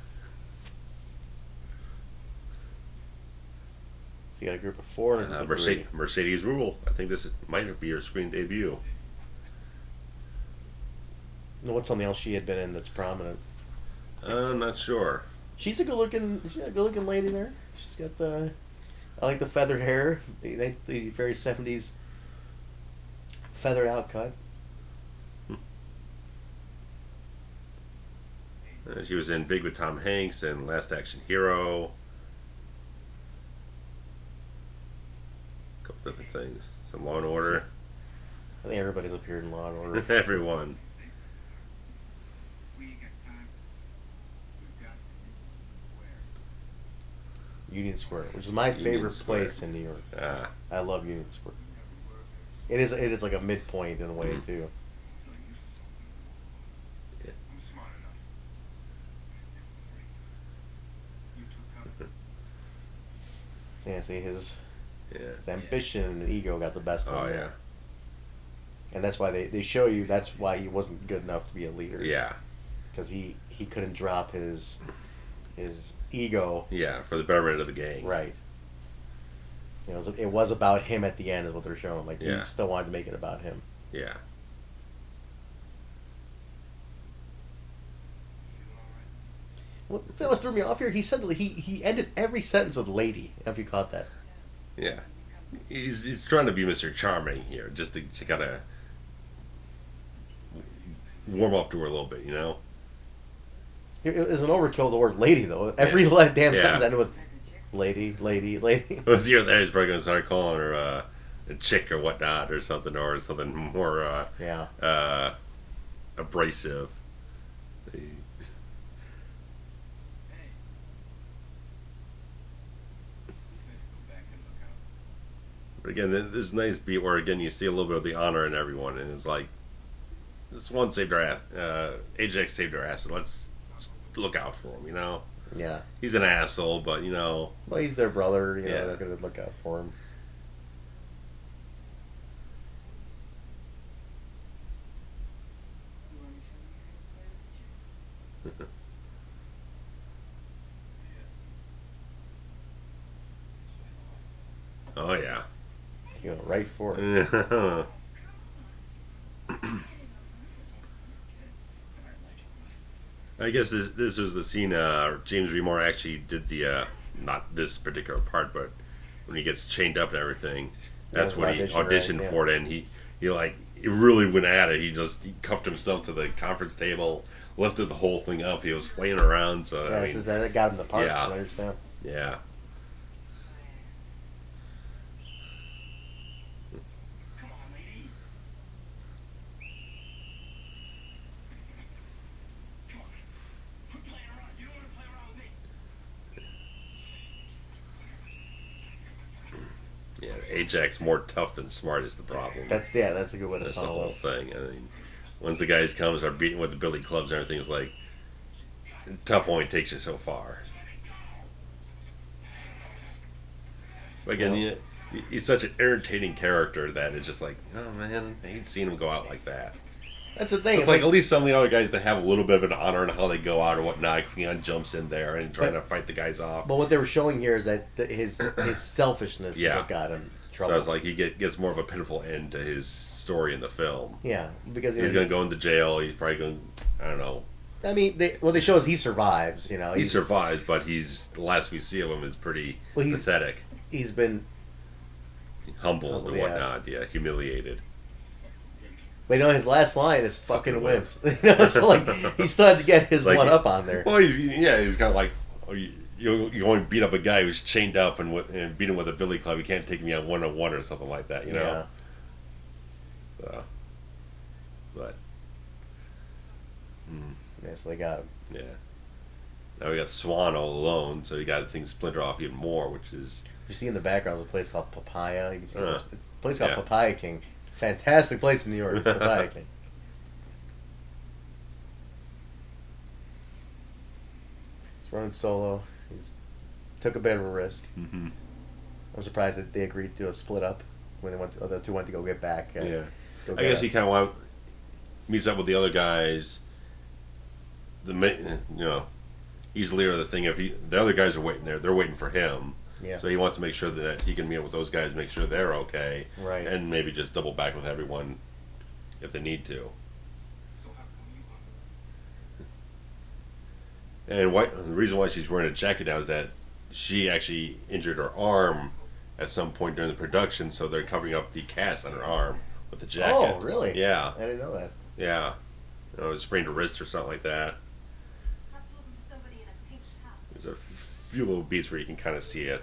So you got a group of four and a group of three. Mercedes Rule. I think this might be her screen debut. What's something else she had been in that's prominent? I'm not sure. She's a good-looking lady there. She's got I like the feathered hair, the very 70s feathered out cut. She was in Big with Tom Hanks and Last Action Hero. A couple different things. Some Law and Order. I think everybody's appeared in Law and Order. Everyone. Union Square, which is my favorite place in New York. I love Union Square. It is like a midpoint in a way too. Yeah, see his ambition and ego got the best of him. Oh yeah. And that's why they show you that's why he wasn't good enough to be a leader. Yeah. Because he couldn't drop his ego. Yeah, for the betterment of the gang. Right. You know, it was about him at the end, is what they're showing. Like, he still wanted to make it about him. Yeah. What that was threw me off here. He said that he ended every sentence with "lady." If you caught that. Yeah. He's trying to be Mr. Charming here, just to kind of warm up to her a little bit, you know. It was an overkill. The word "lady," though. Every damn sentence ended with "lady, lady, lady." Well, here there, he's probably gonna start calling her a chick or whatnot, or something more abrasive. But again, this is nice beat where again you see a little bit of the honor in everyone, and it's like this one saved our ass. Ajax saved our asses. Let's look out for him, you know. Yeah. He's an asshole, but you know. Well, he's their brother. You know, they're gonna look out for him. Oh yeah. You know, right for it. I guess this was the scene James Remar actually did the not this particular part, but when he gets chained up and everything, that's when he auditioned for it, and he he really went at it. He cuffed himself to the conference table, lifted the whole thing up. He was flaying around. So Yeah, I mean, that got him the part. yeah. I understand. yeah. Come on, lady. Come on. Quit playing around. You don't want to play around with me. Yeah, Ajax more tough than smart is the problem. That's a good way to That's the sum it whole up. thing. I mean, once the guys come and start beating with the billy clubs and everything, it's like tough only takes you so far. But again, he's such an irritating character that it's just like, oh man, I hate seeing him go out like that. That's the thing. It's like at least some of the other guys that have a little bit of an honor in how they go out or whatnot. Keon jumps in there and trying to fight the guys off. But what they were showing here is that his selfishness is what got him in trouble. So it's like he gets more of a pitiful end to his story in the film. Yeah, because He's going to go into jail. He's probably going, I don't know. I mean, what they show is he survives. You know, He survives, but the last we see of him is pretty pathetic. He's been Humbled and whatnot. Yeah, humiliated. But you know, his last line is "fucking wimp." You know, so like he still had to get his Like, one up on there. Well, he's kind of like, oh, you only beat up a guy who's chained up and beat him with a billy club. You can't take me on 1-on-1 or something like that, you know. Yeah. But. Yeah, so they got him. Yeah. Now we got Swan all alone, so you got things splinter off even more, which is. You see in the background there's a place called Papaya. You can see this place called yeah. Papaya King. Fantastic place in New York. It's Papaya King. He's running solo. He's took a bit of a risk. Mm-hmm. I'm surprised that they agreed to a split up when the two went to go get back. Yeah. I guess he kind of meets up with the other guys. He's the leader of the thing. The other guys are waiting there, they're waiting for him. Yeah. So he wants to make sure that he can meet up with those guys, make sure they're okay, Right. and maybe just double back with everyone if they need to. And the reason why she's wearing a jacket now is that she actually injured her arm at some point during the production, so they're covering up the cast on her arm with the jacket. Oh, really? Yeah. I didn't know that. Yeah. Sprained her wrist or something like that. There's a few little beats where you can kind of see it.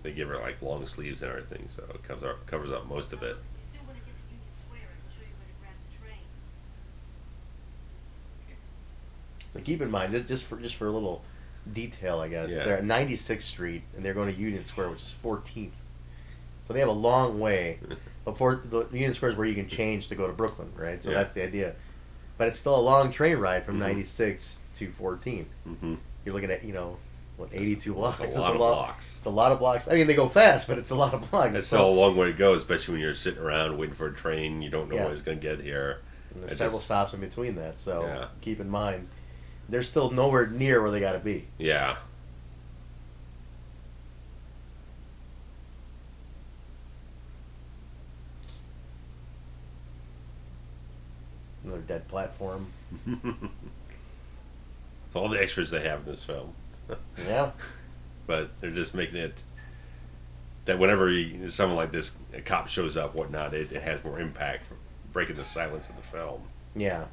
They give her like long sleeves and everything, so it covers up most of it. So keep in mind, just for a little detail, I guess, Yeah. they're at 96th Street and they're going to Union Square, which is 14th. So they have a long way. Before the Union Square is where you can change to go to Brooklyn, right? So Yeah. that's the idea. But it's still a long train ride from Mhm. 96 to 14. Mm-hmm. You're looking at 82 blocks. It's a lot of blocks. It's a lot of blocks. I mean, they go fast, but it's a lot of blocks. It's still a long way to go, especially when you're sitting around waiting for a train. You don't know Yeah. when it's going to get here. And there's several stops in between that, so Yeah. keep in mind, they're still nowhere near where they got to be. Yeah. Another dead platform. All the extras they have in this film. Yeah. But they're just making it that whenever someone like this, a cop shows up, whatnot, it has more impact for breaking the silence of the film. Yeah.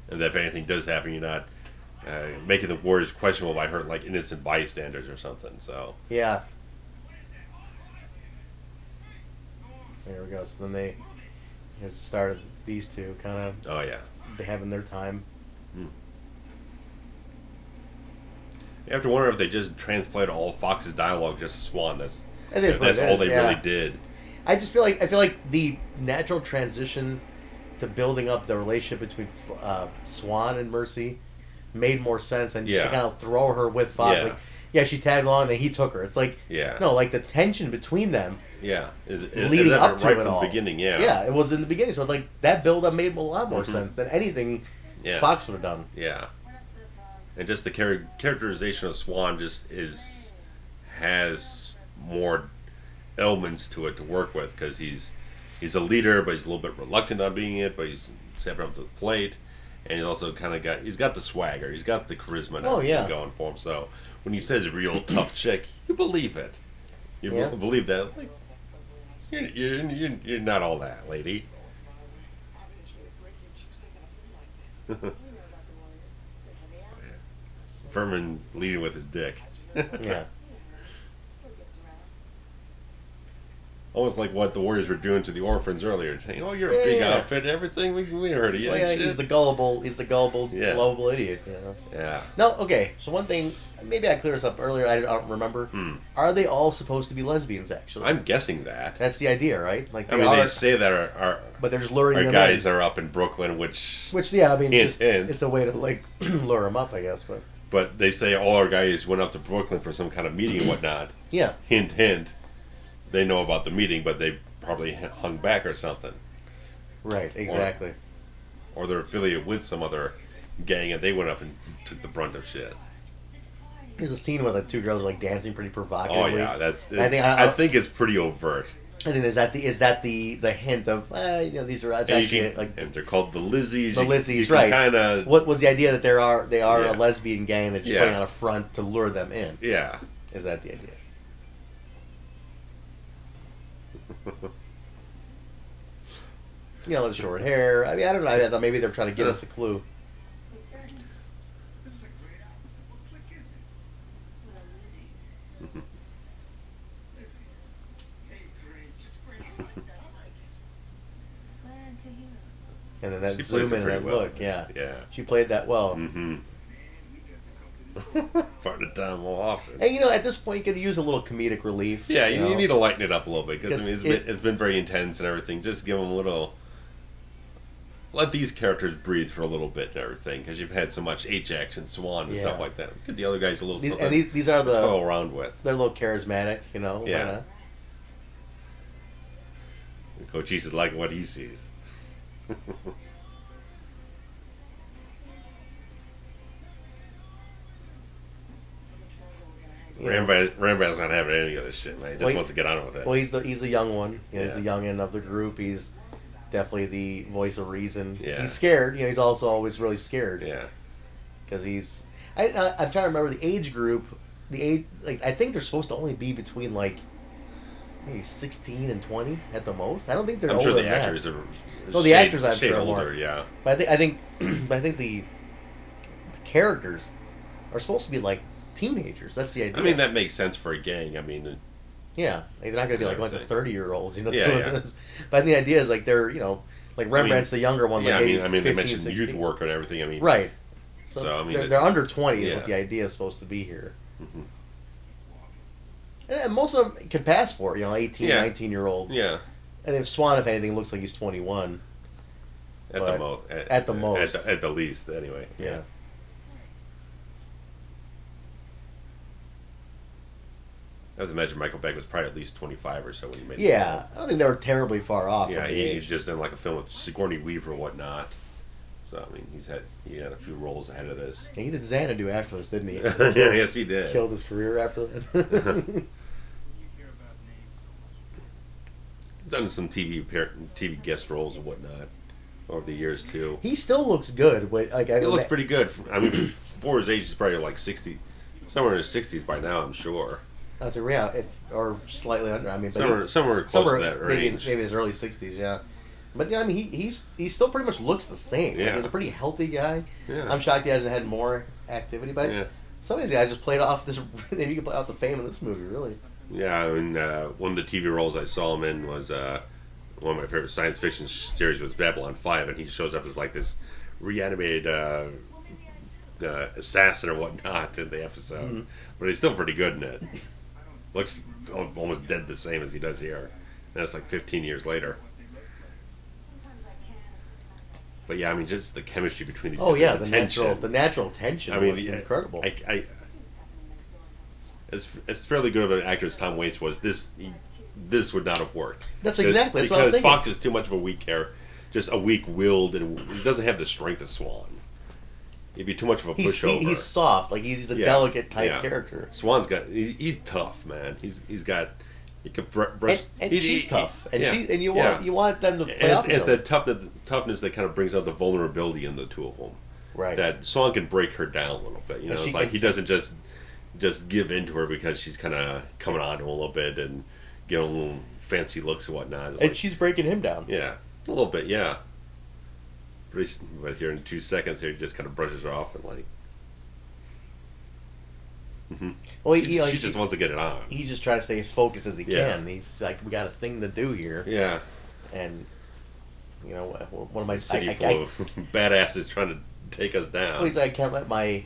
And that if anything does happen, you're not making the Warriors questionable by hurting like innocent bystanders or something. So Yeah. There we go. So then here's the start of these two kind of oh yeah, having their time. you have to wonder if they just transplanted all of Fox's dialogue just to Swan. I think That's all they yeah. really did. I feel like the natural transition to building up the relationship between Swan and Mercy made more sense than just to kind of throw her with Fox. Yeah. Like, yeah, she tagged along, and then he took her. It's like, Yeah. no, like the tension between them Yeah, leading up to right it from all. the beginning. Yeah, Yeah, it was in the beginning. So like that build up made a lot more Mhm. sense than anything Yeah. Fox would have done. Yeah, and just the characterization of Swan just has more elements to it to work with because he's a leader, but he's a little bit reluctant on being it, but he's stepping up to the plate, and he's also kind of he's got the swagger, he's got the charisma and Oh, everything yeah. going for him. So when he says real tough chick, you believe it. You Yeah. believe that? Like, you're not all that, lady. Furman leading with his dick. Yeah. Almost like what the Warriors were doing to the orphans earlier, saying, "Oh, you're a big Yeah. outfit, everything. We heard of you." Well, and yeah, shit." he's the gullible, Yeah. lovable idiot. You know. Yeah. No, okay. So one thing, maybe I cleared this up earlier. I don't remember. Are they all supposed to be lesbians? Actually, I'm guessing that. that's the idea, right? Like I mean, they say that but they're just luring our them guys in. are up in Brooklyn, which Yeah, I mean, Hint, just, hint. it's a way to like lure them up, I guess. But they say all our guys went up to Brooklyn for some kind of meeting and whatnot. yeah, Hint, hint. They know about the meeting, but they probably hung back or something. right, exactly. Or they're affiliated with some other gang and they went up and took the brunt of shit. There's a scene where the two girls are like dancing pretty Oh provocatively. yeah, that's. I I think it's pretty overt. I think is that the hint of these are that's And, actually like and they're called the Lizzies. the Lizzies, right? Kind of. What was the idea that they are Yeah. a lesbian gang that's just Yeah. putting on a front to lure them in? Yeah. Is that the idea? The short hair. I mean, I don't know. I thought maybe they're trying to get us a clue. This is a great outfit. What clique is this? Well, Lizzie's. Lizzie's. Hey, great. Just great. I like that. I like it. Glad to hear. And then that She zoom plays in it and pretty that well. look. Yeah, Yeah. she played that well. Mm-hmm. Man, we got to come to this. Part of the time more often. And at this point, you could use a little comedic relief. Yeah, you know? need to lighten it up a little bit because I mean, Because it's been very intense and everything. Just give them a little. Let these characters breathe for a little bit and everything because you've had so much Ajax and Swan and stuff Yeah. like that. Give the other guys a little These, something and these are to toy the around with. they're a little charismatic. Why Yeah. not? Cochise is like what he sees. Rambaz's not having any of this shit, man. He just Well, wants to get on with it. Well, he's the young one. He's Yeah. the young end of the group. He's definitely the voice of reason. Yeah. He's scared. He's also always really scared Yeah. because he's. I'm trying to remember the age group. The age, I think they're supposed to only be between maybe 16 and 20 at the most. I don't think they're I'm older sure the than that. actors are. No, the actors I'm shade sure are older, more. yeah. But I think but I think the characters are supposed to be like teenagers. That's the idea. I mean, that makes sense for a gang. I mean, Yeah, they're not going to be like a bunch of Everything. 30-year-olds, Yeah, doing yeah. this. But I think the idea is they're, like Rembrandt's the younger one, yeah, like maybe they 15, mentioned 16. youth work and everything. I mean, Right. So, I mean, they're under 20 is yeah. what the idea is supposed to be here. Mhm. And most of them can pass for it, 18, Yeah. 19-year-olds. Yeah, And if Swan, if anything, looks like he's 21. at But the most. at the most. At the least, anyway. Yeah. I would imagine Michael Beck was probably at least 25 or so when he made. Yeah, I don't think they were terribly far off. The film. from Yeah, the he's age. just in like a film with Sigourney Weaver and whatnot. So I mean, he had a few roles ahead of this. And he did Xanadu after this, didn't he? Yeah, yes, he did. Killed his career after that. You hear about names so much. He's done some TV guest roles and whatnot over the years too. He still looks good. He looks pretty good. I mean, for his age, he's probably like 60, somewhere in his 60s by now, I'm sure. That's or slightly under. I mean, but Somewhere close to that maybe range. his early 60s. Yeah, but yeah, I mean, he still pretty much looks the same. Yeah. He's a pretty healthy guy. Yeah. I'm shocked he hasn't had more activity, but Yeah. some of these guys just played off this. Maybe you can play off the fame of this movie, really. Yeah, I mean, one of the TV roles I saw him in was one of my favorite science fiction series was Babylon 5, and he shows up as like this reanimated assassin or whatnot in the episode. Mm-hmm. But he's still pretty good in it. Looks almost dead the same as he does here. And that's like 15 years later. But yeah, I mean, just the chemistry between these Oh two, yeah, the the natural tension I mean, was yeah, incredible. as fairly good of an actor as Tom Waits was, this would not have worked. That's exactly that's what I was because thinking. Fox is too much of a weak character, just a weak-willed, and he doesn't have the strength of Swan. He'd be too much of a pushover. He's soft, like he's a Yeah, delicate type yeah. character. Swan's got he's tough, man. He can brush. And she's tough, and yeah, you yeah. want them to play And off each it's other. that toughness that kind of brings out the vulnerability in the two of them. Right. That Swan can break her down a little bit. And It's she like can- he doesn't just just give in to her because she's kind of coming on to him a little bit and giving him little fancy looks and whatnot. It's And like, she's breaking him down. yeah, a little bit, yeah. But here in 2 seconds, here he just kind of brushes her off and like. Well, She just wants to get it on. He's just trying to stay as focused as he Yeah. can. He's like, we got a thing to do here, Yeah. and you know, one of my City full of badasses trying to take us down. well, he's like, I can't let my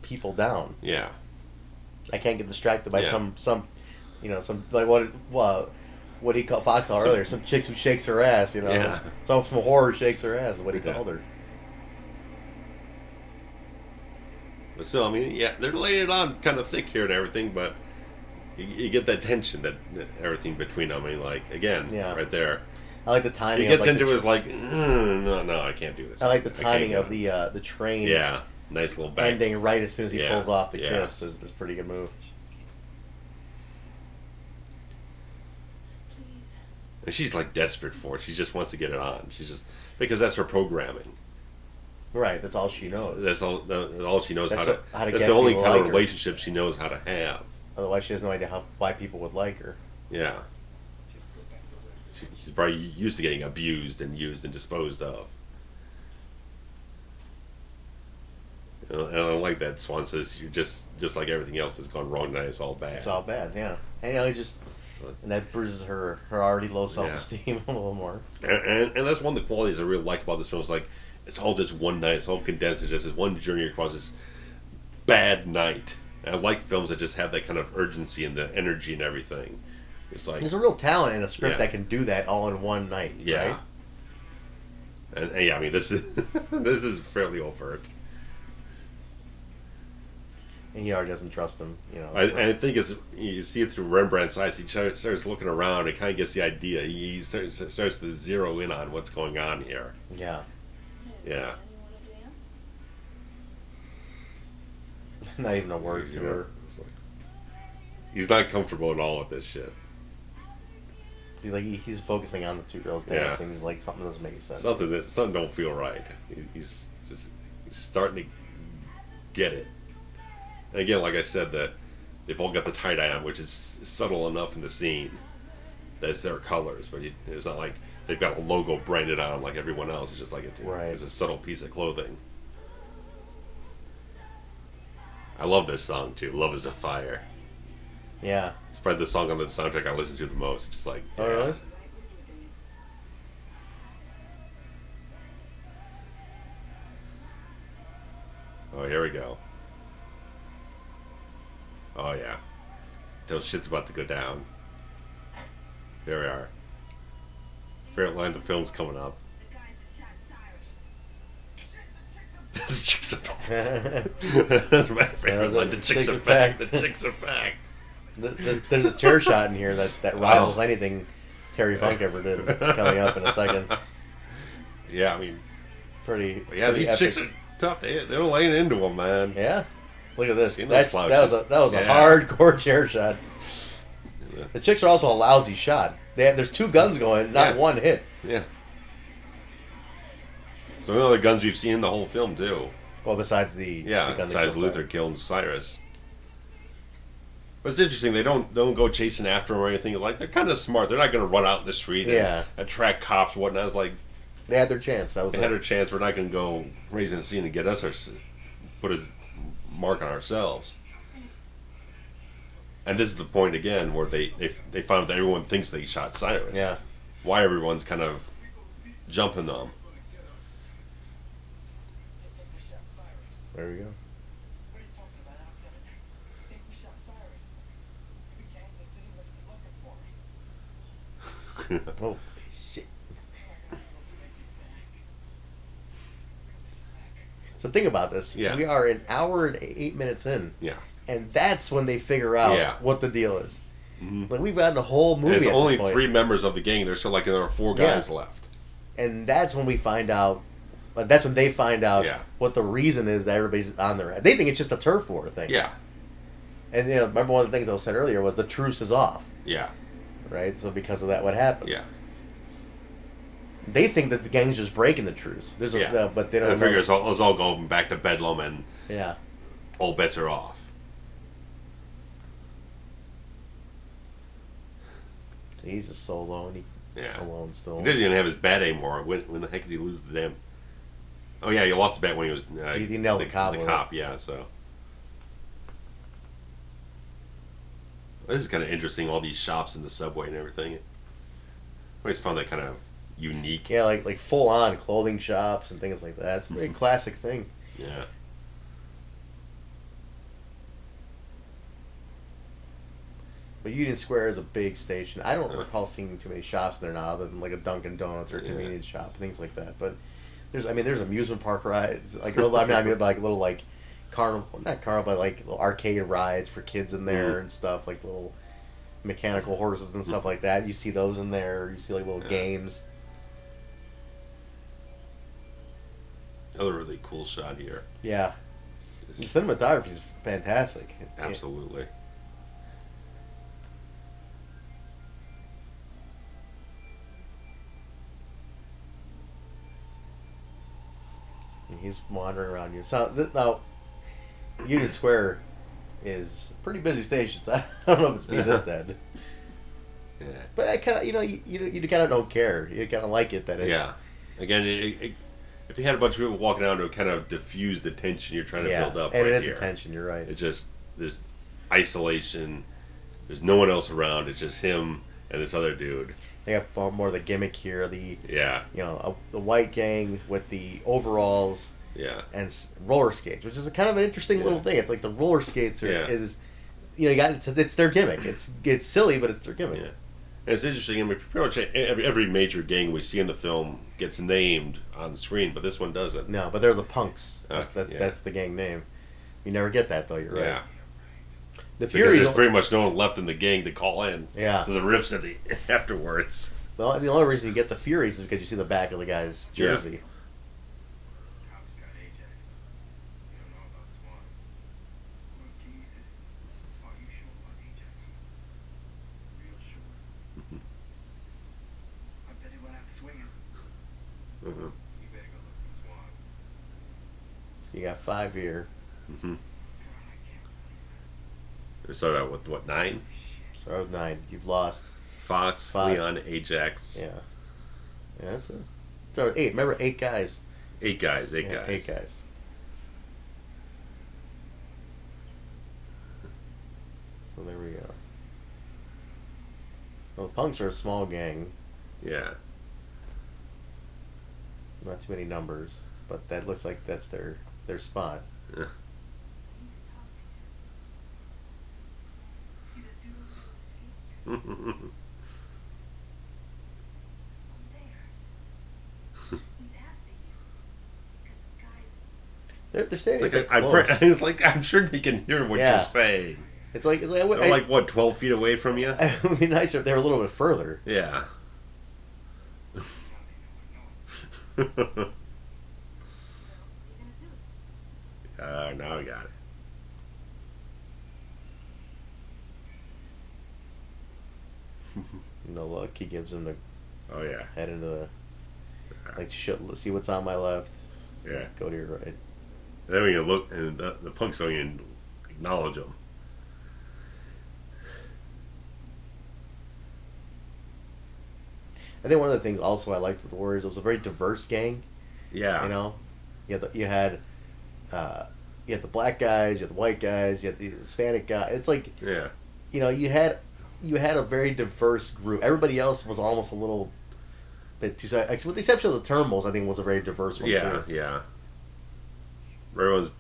people down. Yeah. I can't get distracted by Yeah. some like what he called Fox called earlier, some chicks who shakes her ass, you know. Yeah. Some horror shakes her ass is what he Yeah. called her. But still, I mean, yeah, they're laying it on kind of thick here and everything, but you get that tension, that everything between them. I mean, like, again, Yeah. right there. I like the timing. He gets of, like, into his, like, no, I can't do this. I like the can't timing get of the train Yeah, nice little back. ending right as soon as he Yeah, pulls off the yeah. kiss is a pretty good move. Please. And she's, like, desperate for it. She just wants to get it on. She's just, because that's her programming. Right, that's all she knows. That's all she knows That's how to. how to That's get the only people kind like of her. relationship she knows how to have. Otherwise, she has no idea why people would like her. Yeah. She's probably used to getting abused and used and disposed of. You know, and I don't like that Swan says you're just like everything else that's gone wrong tonight. It's all bad. It's all bad, yeah. And he just and that bruises her already low self-esteem a little more. And that's one of the qualities I really like about this film. It's like it's all just one night. It's all condensed. It's just this one journey across this bad night. And I like films that just have that kind of urgency and the energy and everything. It's like There's a real talent in a script Yeah. that can do that all in one night. yeah. Right? And yeah, I mean this is this is fairly overt. And he already doesn't trust him, you know. I think as you see it through Rembrandt's eyes, he starts looking around and kind of gets the idea. He starts to zero in on what's going on here. Yeah. Yeah. Anyone want to dance? Not even a word to her. He's not comfortable at all with this shit. He's focusing on the two girls Yeah. dancing. He's like, something doesn't make sense. Something don't feel right. He's starting to get it. And again, like I said, that they've all got the tie-dye on, which is subtle enough in the scene. That's their colors, but it's not like they've got a logo branded on them like everyone else. It's just like it's a subtle piece of clothing. I love this song too. Love is a Fire. Yeah. It's probably the song on the soundtrack I listen to the most. It's just like, Oh, really? Oh, here we go. Oh, yeah. Till shit's about to go down. Here we are. Fair line, the film's coming up. The guys that shot Cyrus. The chicks are packed. That's my favorite line. The chicks are packed. The chicks are packed. There's a chair shot in here that rivals anything Terry Funk ever did. Coming up in a second. Yeah, I mean, Pretty. yeah, pretty these epic. chicks are tough. They're laying into them, man. Yeah. Look at this. Seen those That was a Yeah. hardcore chair shot. The chicks are also a lousy shot. There's two guns going, not Yeah. one hit. Yeah. So one of the guns we've seen in the whole film too. Well, besides the Yeah, the gun that besides kills Luther killing Cyrus. But it's interesting. They don't go chasing after him or anything. Like they're kind of smart. They're not going to run out in the street Yeah. and attract cops and whatnot. It's like They had their chance. That was they it. had a chance. We're not going to go raising a scene and get us put a mark on ourselves. And this is the point again where they found that everyone thinks they shot Cyrus. Yeah. Why everyone's kind of jumping them. think we shot Cyrus. There we go. What are you talking about out there? I think we shot Cyrus. The gang in the city must be looking for us. Oh shit. So think about this. Yeah. We are an hour and 8 minutes in, Yeah. and that's when they figure out Yeah. what the deal is. Mhm. Like we've gotten a whole movie. There's at only this point. 3 members of the gang. There's so like there are 4 guys left. And that's when we find out. That's when they find out Yeah. what the reason is that everybody's on their. They think it's just a turf war thing. Yeah. And remember one of the things I said earlier was the truce is off, Yeah. right? So because of that, what happened? Yeah. They think that the gang's just breaking the truce. There's a, Yeah. but they don't. I know. figure it's all going back to Bedlam and Yeah. all bets are off. he's just solo and he Yeah. alone still. He doesn't even have his bat anymore. When the heck did he lose the damn? Oh yeah, he lost the bat when he was. He nailed the cop. The cop, yeah. So this is kind of interesting. All these shops in the subway and everything. I always found that kind of unique. Yeah, like full on clothing shops and things like that. It's a very classic thing. Yeah. But Union Square is a big station. I don't recall seeing too many shops there now, other than like a Dunkin' Donuts or a convenience shop, things like that. But there's amusement park rides, like I mean like little like carnival, not carnival, but like little arcade rides for kids in there and stuff, like little mechanical horses and stuff like that. You see those in there. You see like little games. Another really cool shot here. Yeah, the cinematography is fantastic. Absolutely. He's wandering around you. So now, Union Square is a pretty busy station. So I don't know if it's me this dead. Yeah. But I kind of, you kind of don't care. You kind of like it that it's. Yeah. Again, if you had a bunch of people walking down to kind of diffuse the tension you're trying to build up, and right it is here. the tension. You're right. It just this isolation. There's no one else around. It's just him and this other dude. They got far more of the gimmick here. The Yeah. The white gang with the overalls. Yeah. And roller skates, which is a kind of an interesting little thing. It's like the roller skates is, it's their gimmick. It's silly, but it's their gimmick. Yeah. And it's interesting. I mean, pretty much every major gang we see in the film gets named on the screen, but this one doesn't. No, but they're the punks. Okay, That's the gang name. You never get that though. You're right. Yeah. The Because Furies. there's pretty much no one left in the gang to call in. Yeah. To the riffs at the afterwards. Well, the only reason you get the Furies is because you see the back of the guy's jersey. Cops got Ajax. You don't know about Swan. Look, Jesus. Are you sure about Ajax? Real sure. I bet he went out swinging. Mm-hmm. You better go look for Swan. So you got 5 here. Mm-hmm. God, I can't believe We started out with, what, 9? So I was 9. You've lost. Fox, 5. Leon, Ajax. Yeah. Yeah, that's it. So 8. Remember, 8 guys. 8 guys, 8 Yeah, guys. 8 guys. So there we go. Well, the punks are a small gang. Yeah. Not too many numbers, but that looks like that's their spot. Yeah. See that dude on the skates? There. He's after you. He's got some guys. They're standing It's like, like, close. it's like I'm sure they can hear what Yeah. you're saying. It's like They're like what, 12 feet away from you? it would be nicer if they were a little bit further. Yeah. What are you gonna do? Now I got it. No look, he gives them the Oh yeah. head into the like see what's on my left. Yeah. Go to your right. And then when you look, and the punks don't even acknowledge them. I think one of the things also I liked with the Warriors, it was a very diverse gang. Yeah. You know, you had the black guys, you had the white guys, you had the Hispanic guy. It's like Yeah. you had a very diverse group. Everybody else was almost a little bit too. With the exception of the Turnbulls, I think was a very diverse one Yeah. too. Yeah. Everyone's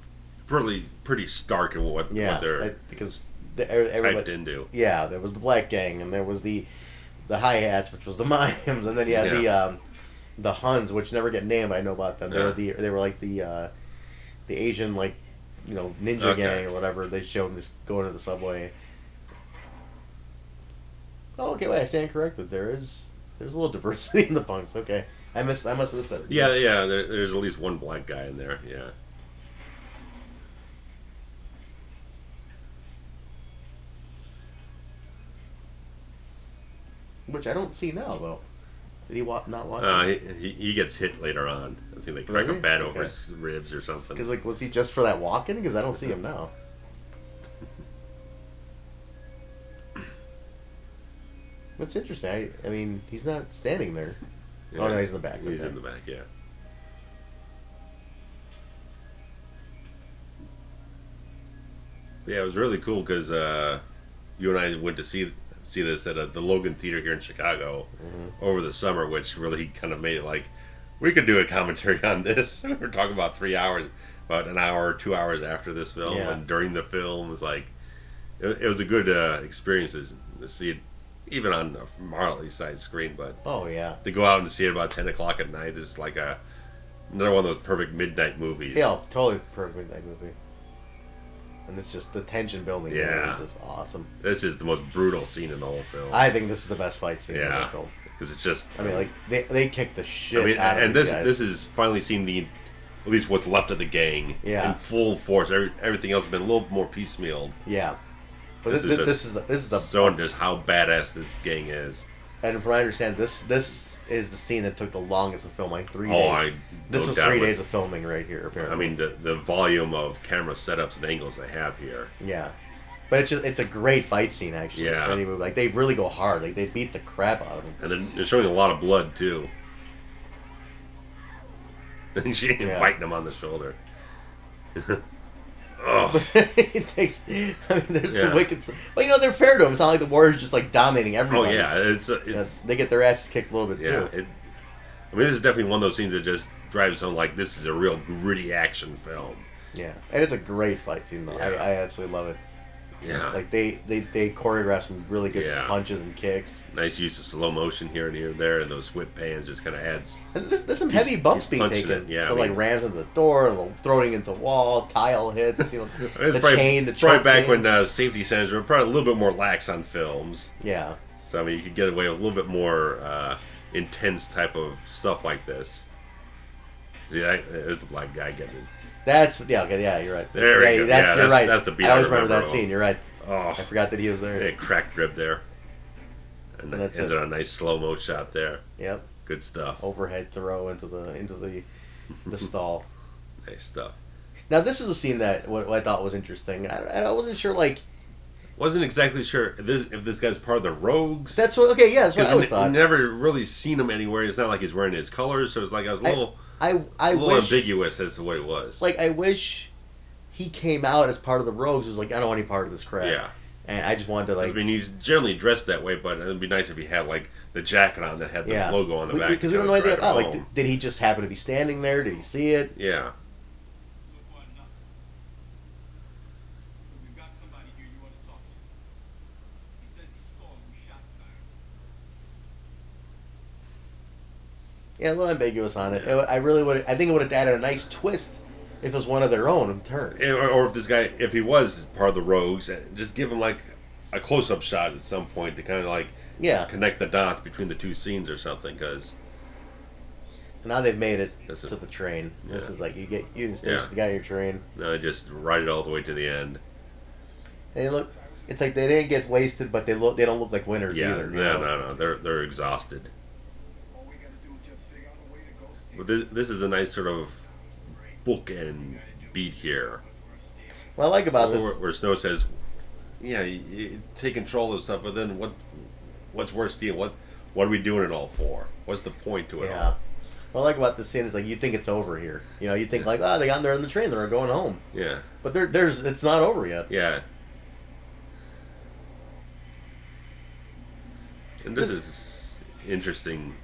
pretty stark in what they're because typed everybody. into. Yeah, there was the black gang, and there was the hi-hats, which was the mimes, and then you had the Huns, which never get named. I know about them. They were like the Asian ninja gang or whatever. They showed them just going to the subway. Oh, okay. Wait, I stand corrected. There's a little diversity in the punks. Okay, I must have missed that. Yeah. There's at least one black guy in there. Yeah. Which I don't see now though. Did he not walk? He gets hit later on. I think they crack Really? a bat over Okay. his ribs or something. Because was he just for that walk-in? Because I don't see him now. That's interesting. I mean, he's not standing there. Yeah. Oh no, he's in the back. He's Okay. in the back, yeah. Yeah, it was really cool because you and I went to see this at the Logan Theater here in Chicago over the summer, which really kind of made it like we could do a commentary on this. We were talking about 3 hours, about an hour or 2 hours after this film, Yeah. and during the film, it was like it was a good experience to see it, even on a Marley side screen. But Oh yeah. to go out and see it about 10 o'clock at night is like another one of those perfect midnight movies. Yeah, totally perfect that movie. And it's just the tension building. Yeah. There is just awesome. This is the most brutal scene in the whole film. I think this is the best fight scene in the Yeah. film. Because it's just. I mean, like they kicked the shit I mean, out of and these this guys. this is finally seeing at least what's left of the gang Yeah. in full force. Everything else has been a little more piecemeal. Yeah. But This is this is a Showing just how badass this gang is. and from what I understand, this is the scene that took the longest to film, like 3 days. Oh, This no was doubt 3 with- days of filming right here. Apparently. I mean, the volume of camera setups and angles they have here. yeah. But it's a great fight scene actually. Yeah. For any movie. Like they really go hard. Like they beat the crap out of him. And then they're showing a lot of blood, too. And she Yeah. biting him on the shoulder. Oh, It takes. I mean, there's Yeah. some wicked. But you know they're fair to him. It's not like the Warriors just like dominating oh everybody. yeah, it's You know, they get their asses kicked a little bit yeah. too. I mean, this is definitely one of those scenes that just drives home like this is a real gritty action film. Yeah, and it's a great fight scene though. Yeah. I absolutely love it. Yeah, Like they choreograph some really good Yeah. punches and kicks. nice use of slow motion here and here and there, and those whip pans just kind of adds. And there's some Keeps- heavy bumps keeps being punching taken. it, yeah, So I like mean- rams into the door, throwing into the wall, tile hits. You know, It's the probably, chain, the probably choke back chain. when safety centers were probably a little bit more lax on films. Yeah, So I mean, you could get away with a little bit more intense type of stuff like this. See, there's the black guy getting it. that's okay. Yeah, you're right. There we yeah, go. That's, Yeah, you're right. that's the beat I always I remember that remember. scene. You're right. Oh, I forgot that he was there. yeah, cracked rib there. And And that's is it. it a nice slow mo shot there? Yep. Good stuff. Overhead throw into the stall. Nice stuff. Now this is a scene that what I thought was interesting. I wasn't sure like Wasn't exactly sure if this guy's part of the Rogues. that's what okay yeah that's what I always Because thought. never really seen him anywhere. It's not like he's wearing his colors, so it's like I was a little I little wish ambiguous as to what it was. like I wish he came out as part of the Rogues. It was like I don't want any part of this crap. Yeah. And I just wanted to like I mean, he's generally dressed that way, but it'd be nice if he had like the jacket on that had the yeah logo on the back. because we don't know Kinda anything drive about it like home. did he just happen to be standing there? Did he see it? Yeah. Look for nothing. We've got somebody here you want to talk to. He says he saw who shot Simon. Yeah, a little ambiguous on it. Yeah. I really would. I think it would have added a nice twist if it was one of their own in turn. Or if this guy, if he was part of the Rogues, just give him like a close-up shot at some point to kind of like Yeah. connect the dots between the two scenes or something. Because Now they've made it This is- to the train. This yeah. is like you Yeah. got your train, no, they just ride it all the way to the end. and they look. It's like they didn't get wasted, but they don't look like winners Yeah, either. you no, know? no, they're exhausted. All we gotta do is just figure out a way to go steal. But this is a nice sort of bookend beat here. What I like about this, Where Snow says, "Yeah, you take control of stuff, but then what's worth stealing? What are we doing it all for? What's the point to it yeah. What I like about this scene is like you think it's over here. You know, you think like, oh, they got there on the train, they're going home, all? Yeah, but it's not over yet. yeah." And this is interesting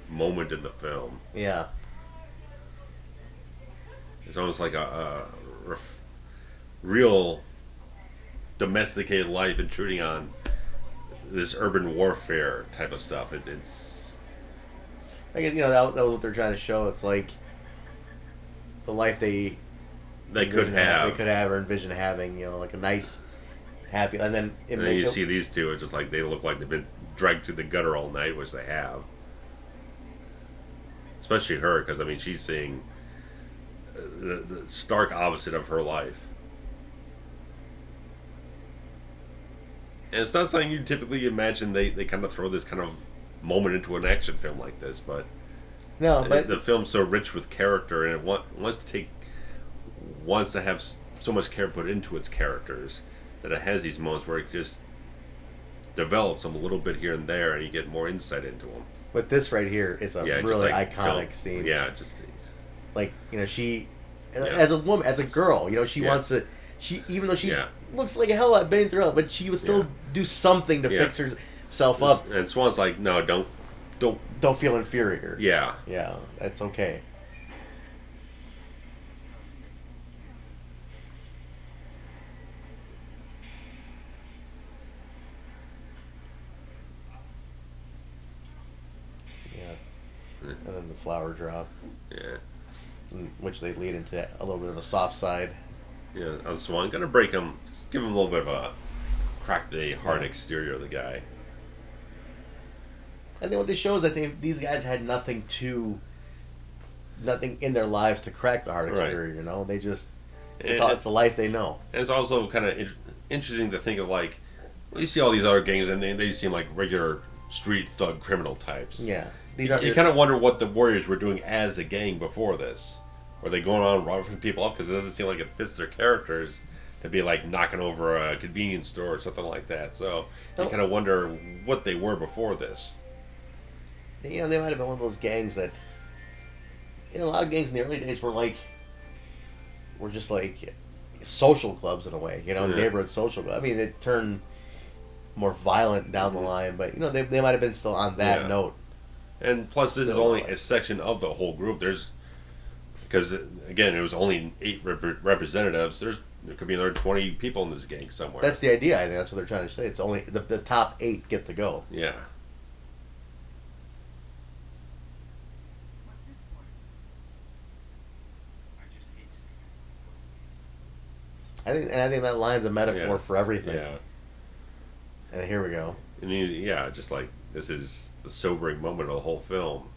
moment in the film. Yeah, It's almost like a real domesticated life intruding on this urban warfare type of stuff. It's I guess that was what they're trying to show. It's like the life they they could have. they could have or envision having. Like a nice, happy, and then And then you see these two. It's just like they look like they've been dragged to the gutter all night, which they have. Especially her, because I mean, she's seeing the stark opposite of her life. And it's not something you typically imagine they kind of throw this kind of moment into an action film like this, but no, but the film's so rich with character, and it wants to have so much care put into its characters that it has these moments where it just develops them a little bit here and there, and you get more insight into them. But this right here is a Yeah, just really like, iconic scene. Yeah, just Like, you know, she, Yeah. as a woman, as a girl, you know, she Yeah. wants to, even though she Yeah. looks like hell I've been through it, but she would still Yeah. do something to Yeah. fix herself up. And Swan's like, no, don't. Don't feel inferior. Yeah, Yeah, that's okay. Yeah. And then the flower drop, yeah, which they lead into a little bit of a soft side. yeah. Swan gonna break him, just give him a little bit of a crack the hard Yeah. exterior of the guy. I think what this shows, I think these guys had nothing in their lives to crack the hard Right. exterior. You know, they just And, it's the life they know. and it's also kind of interesting to think of, like, well, you see all these other gangs, and they seem like regular street thug criminal types. Yeah, these are You kind of wonder what the Warriors were doing as a gang before this. Were they going on robbing people up? Because it doesn't seem like it fits their characters to be like knocking over a convenience store or something like that. So you No. kind of wonder what they were before this. you know, they might have been one of those gangs that, you know, a lot of gangs in the early days were just like social clubs in a way, you know, Yeah. neighborhood social clubs. I mean, it turned more violent down the line, but you know, they might have been still on that Yeah. note. And plus, this is Still only alive. a section of the whole group. Because again, it was only 8 representatives. There could be another 20 people in this gang somewhere. That's the idea. I think that's what they're trying to say. It's only the top 8 get to go. Yeah. What's this for? I just hate seeing I think that line's a metaphor Yeah. for everything. Yeah. And here we go. And yeah, just like this is the sobering moment of the whole film.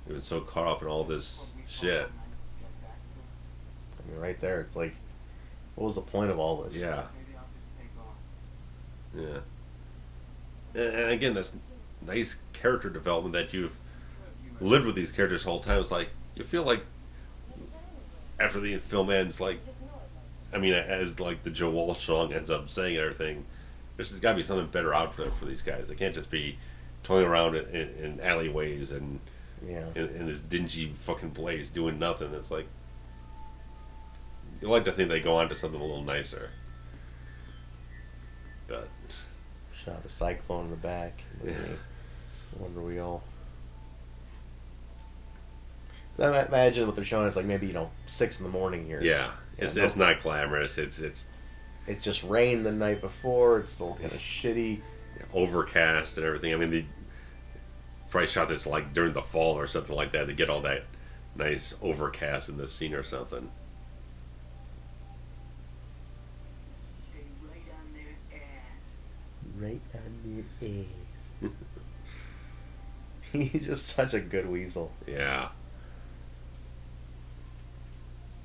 He was so caught up in all this shit. I mean, right there, it's like, what was the point of all this? Yeah, Maybe I'll just take off. yeah. And again, this nice character development that you've lived with these characters the whole time. It's like you feel like after the film ends, like, I mean, as like the Joe Walsh song ends up saying and everything, there's got to be something better out there for these guys. They can't just be toiling around in alleyways and Yeah. in this dingy fucking place doing nothing. It's like you like to think they go on to something a little nicer, but Shot the cyclone in the back. Yeah. Wonder Wheel. So I imagine what they're showing is like maybe, you know, 6 in the morning here. yeah, it's no- it's not glamorous. It's It's just rained the night before. It's still kind of shitty. overcast and everything. I mean, they probably shot this like during the fall or something like that to get all that nice overcast in the scene or something. Stay right on their ass. Right on your ass. He's just such a good weasel. Yeah,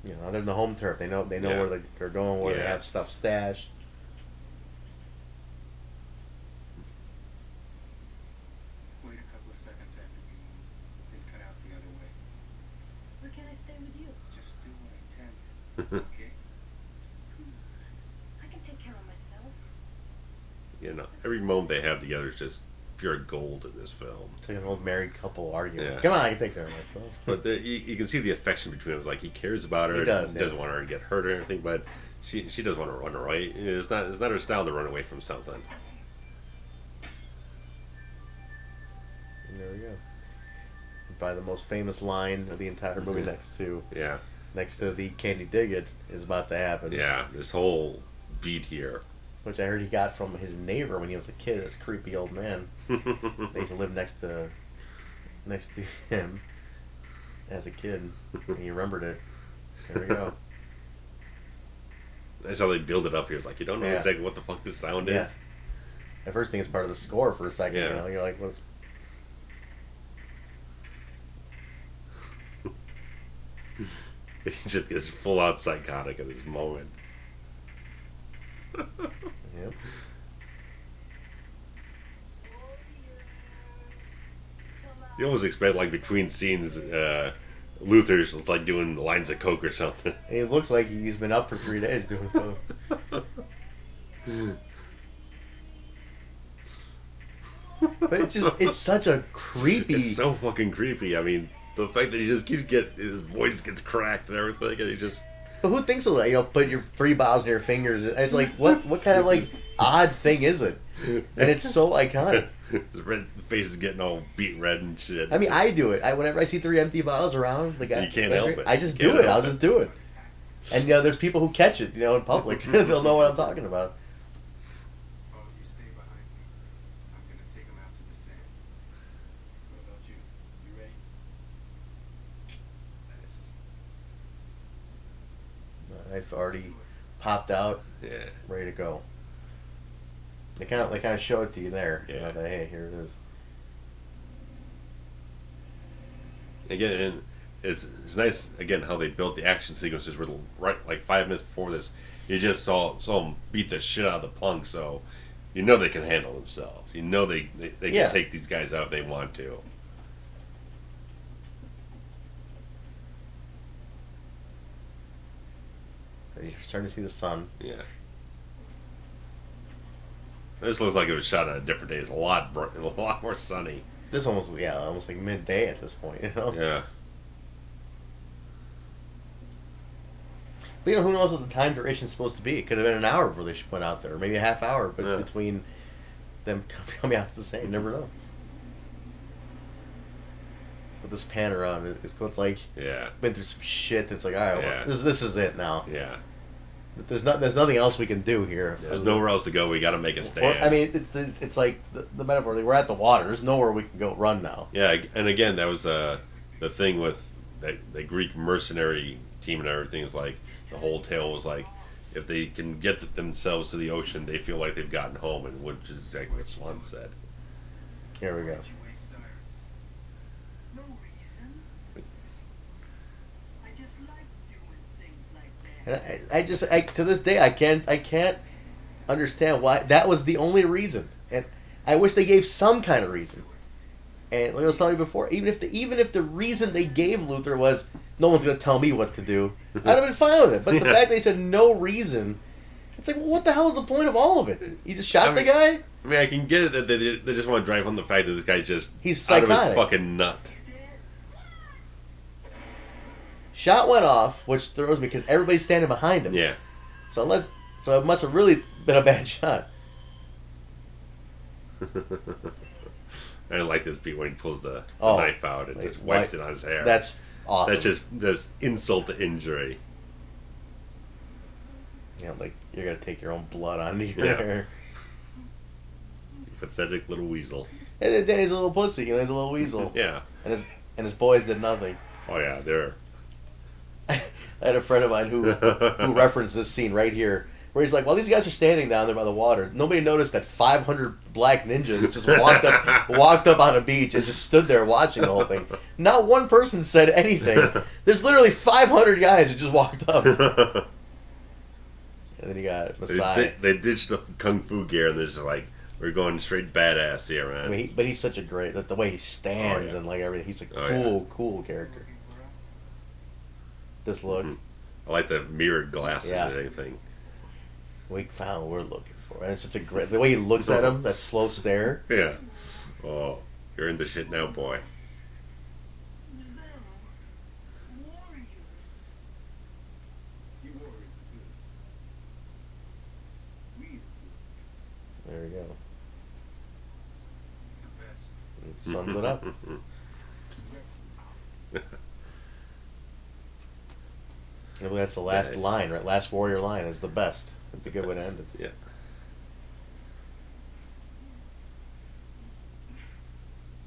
You know, they're in the home turf. They know Yeah. where they're going, where they Yeah. have stuff stashed. Wait a couple of seconds after we move. Then cut out the other way. Where can I stay with you? Just do what I tell you. Okay? I can take care of myself. you know, every moment they have together is just pure gold in this film. It's like an old married couple arguing. Yeah. Come on, I can take care of myself. But you can see the affection between them. It's like he cares about her. He does, He yeah. doesn't want her to get hurt or anything, but she doesn't want to run away. It's not her style to run away from something. And there we go. Probably the most famous line of the entire movie Yeah, next to the Candy Dig It is about to happen. yeah. This whole beat here. Which I heard he got from his neighbor when he was a kid, this creepy old man. They used to live next to him as a kid. And he remembered it. There we go. That's how they build it up here. It's like you don't know Yeah. exactly what the fuck this sound Yeah. is. At first, I think it's part of the score for a second. Yeah. You know, you're like, what's? He just gets full out psychotic at this moment. Yep. You almost expect like between scenes, Luther's just like doing lines of coke or something. And it looks like he's been up for 3 days doing so. But it's such a creepy. It's so fucking creepy. I mean, the fact that he just keeps his voice gets cracked and everything, and he just. But who thinks of that? Put your 3 balls in your fingers. It's like what kind of like odd thing is it? And it's so iconic. His face is getting all beat red and shit. I mean, I do it. Whenever I see 3 empty bottles around, the guy. You can't help it. I just You do can't it. I'll help just do it. And there's people who catch it, in public. They'll know what I'm talking about. Oh, you stay behind me. I'm gonna take him out to the sand. What about you? You ready? I've already popped out, Yeah. ready to go. They kind of show it to you there. Yeah. That, hey, here it is. Again, and it's nice again how they built the action sequences. Where right like 5 minutes before this, you just saw them beat the shit out of the punk. So you know they can handle themselves. You know they can Yeah. take these guys out if they want to. You're starting to see the sun. Yeah. This looks like it was shot on a different day. It's a lot more sunny. This almost like midday at this point. Yeah. But who knows what the time duration is supposed to be? It could have been an hour before they went out there, or maybe a half hour. But Yeah. between them coming out to the same, you never know. But this pan around, it's like Yeah. been through some shit. That's like, all right, Yeah. well, this is it now. Yeah. There's nothing else we can do here. There's nowhere else to go. We got to make a stand. I mean, it's like the metaphor. Like, we're at the water. There's nowhere we can go run now. Yeah, and again, that was the thing with the Greek mercenary team and everything. Is like the whole tale was like, if they can get themselves to the ocean, they feel like they've gotten home, and which is exactly what Swan said. Here we go. No reason. I just like doing things like that. And I to this day I can't understand why that was the only reason, and I wish they gave some kind of reason. And like I was telling you before, even if the reason they gave Luther was no one's gonna tell me what to do, I'd have been fine with it. But the fact they said no reason, it's like, well, what the hell is the point of all of it? You just shot the guy. I mean, I can get it that they just want to drive home the fact that this guy's just He's out of psychotic. his fucking nut. Shot went off, which throws me because everybody's standing behind him. Yeah. So it must have really been a bad shot. I like this beat when he pulls the Oh, knife out and like, just wipes it on his hair. That's awesome. That's just insult to injury. Like you're gonna take your own blood onto your Yeah. hair. Pathetic little weasel. And then he's a little pussy, he's a little weasel. Yeah. And his boys did nothing. Oh yeah, they're. I had a friend of mine who referenced this scene right here, where he's like, while these guys are standing down there by the water, nobody noticed that 500 black ninjas just walked up on a beach and just stood there watching the whole thing. Not one person said anything. There's literally 500 guys who just walked up. And then you got Messiah. They ditched the kung fu gear and they're just like, we're going straight badass here, man. I mean, but he's such a great, the way he stands and like everything. He's a cool character. This look. Mhm. I like the mirrored glasses Yeah. and everything. We found what we're looking for. And it's such a great, the way he looks at him, that slow stare. Yeah. Oh, you're in the shit now, boy. Warriors. You warriors are good. We are good. There we go. The best. It sums it up. The rest is ours. I believe that's the last Nice. line, right? Last warrior line is the best. It's a good way to end it. Yeah.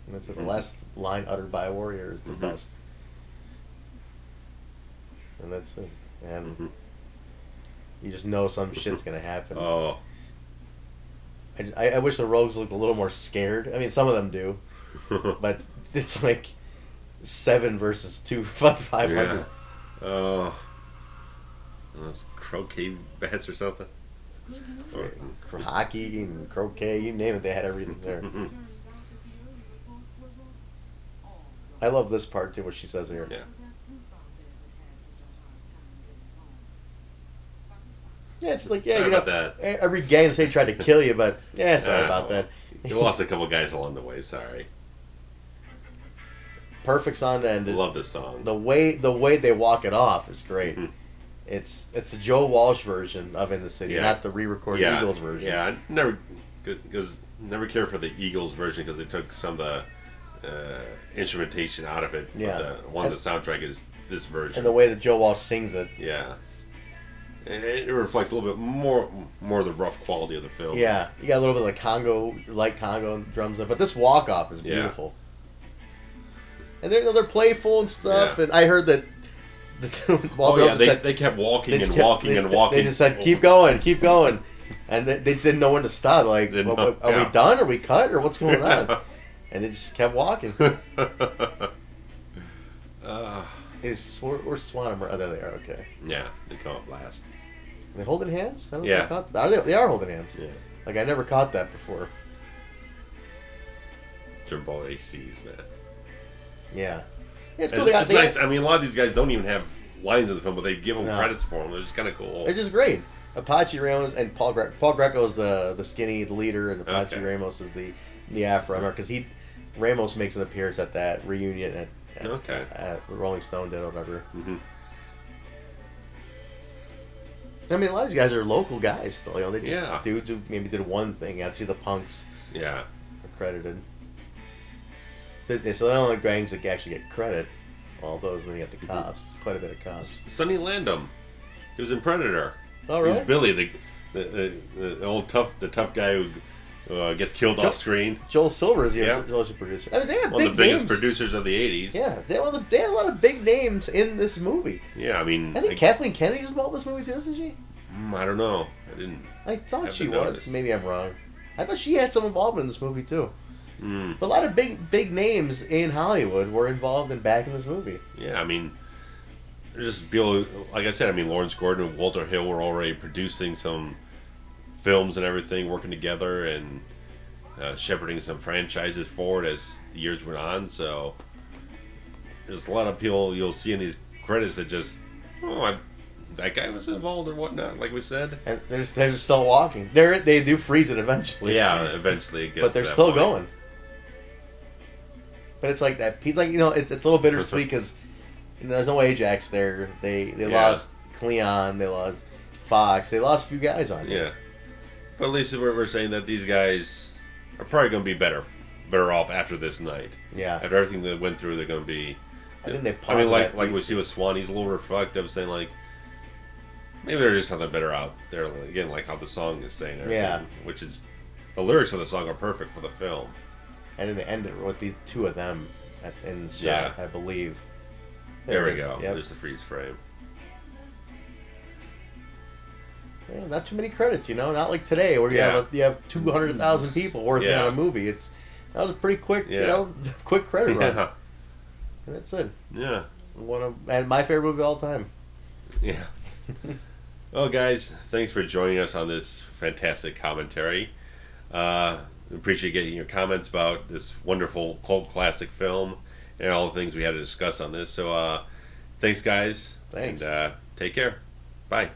And that's it. The last line uttered by a warrior is the Mhm. best. And that's it. And Mhm. you just know some shit's gonna happen. Oh. I wish the rogues looked a little more scared. I mean, some of them do, but it's like 7 versus 2, 500. Yeah. Oh. Those croquet bats or something. Or- Hockey and croquet, you name it, they had everything there. Mhm. Turns out that the early reports were all I love this part too, what she says here. Yeah. that group out there that had such a hard time getting home. Something Yeah, it's like, Sorry you know, about that. every gang say tried to kill you, but yeah, sorry Yeah. about that. You lost a couple guys along the way. Sorry. Perfect song to end I it. love this song. The way they walk it off is great. Mhm. It's the Joe Walsh version of In the City, Yeah. not the re-recorded Yeah, Eagles version. yeah. I never cared for the Eagles version because they took some of the instrumentation out of it. Yeah. But one of the soundtrack is this version. And the way that Joe Walsh sings it. Yeah. And it reflects a little bit more of the rough quality of the film. Yeah, you got a little bit of the light Congo drums in, but this walk off is Yeah. beautiful. And they're playful and stuff. Yeah. And I heard that Oh yeah, said, they kept walking just and kept- walking and walking. They just said, keep going, and they just didn't know when to stop. Like, Didn't are know, we done? Are we cut? Or what's going on? And they just kept walking. Where's Swan and Mer- Oh, there they are. Okay. Yeah, they come up last. Are they holding hands? I don't know Yeah. if I caught that. They are holding hands. Yeah. Like, I never caught that before. Turbo ACs, man. Yeah. It's It's, cool. They got, it's nice. I mean, a lot of these guys don't even have lines in the film, but they give them No. credits for them. They're just kind of cool. It's just great. Apache Ramos and Paul Greco is the skinny, the leader, and Apache Okay. Ramos is the Afro because Ramos makes an appearance at that reunion Okay. at Rolling Stone did or whatever. Mm-hmm. I mean, a lot of these guys are local guys still. You know, they just Yeah. dudes who maybe did one thing. Actually, the Punks Yeah. are credited. So they're the only gangs that actually get credit. All those, then you got the cops. Quite a bit of cops. Sonny Landham. He was in Predator. Oh, He really? was Billy, the old tough guy who gets killed Joe- off screen. Joel Silver is the Yeah. associate producer. I mean, they had One of big the biggest names. producers of the 80s. Yeah, they had a lot of big names in this movie. Yeah, I mean, I think Kathleen Kennedy's involved in this movie too, isn't she? I don't know. I didn't. I thought Haven't she was. noticed. Maybe I'm wrong. I thought she had some involvement in this movie too. Mm, But a lot of big names in Hollywood were involved in back in this movie. yeah, I mean, just Bill. Like I said, I mean, Lawrence Gordon and Walter Hill were already producing some films and everything, working together and shepherding some franchises forward as the years went on. So there's a lot of people you'll see in these credits that just, that guy was involved or whatnot, like we said. And they're just still walking. They do freeze it eventually. Yeah, eventually it gets But they're to that still point. going. But it's like that. It's a little bittersweet because there's no Ajax there. They Yeah. lost Cleon. They lost Fox. They lost a few guys on it. Yeah. But at least we're saying that these guys are probably going to be better off after this night. Yeah. After everything they went through, they're going to be. I think they I mean, paused like at we least. see with Swan, he's a little reflective, saying like, maybe there's just something better out there. Again, like how the song is saying, everything, Yeah. which is the lyrics of the song are perfect for the film. And then they end it with the two of them in the shot, Yeah. I believe. There we it is. go. Yep. There's the freeze frame. Yeah, not too many credits, not like today where Yeah. you have 200,000 people working Yeah. on a movie. That was a pretty quick, Yeah. quick credit run. Yeah. And that's it. Yeah. And my favorite movie of all time. Yeah. Well, guys, thanks for joining us on this fantastic commentary. We appreciate getting your comments about this wonderful cult classic film and all the things we had to discuss on this. So, thanks, guys. Thanks. And take care. Bye.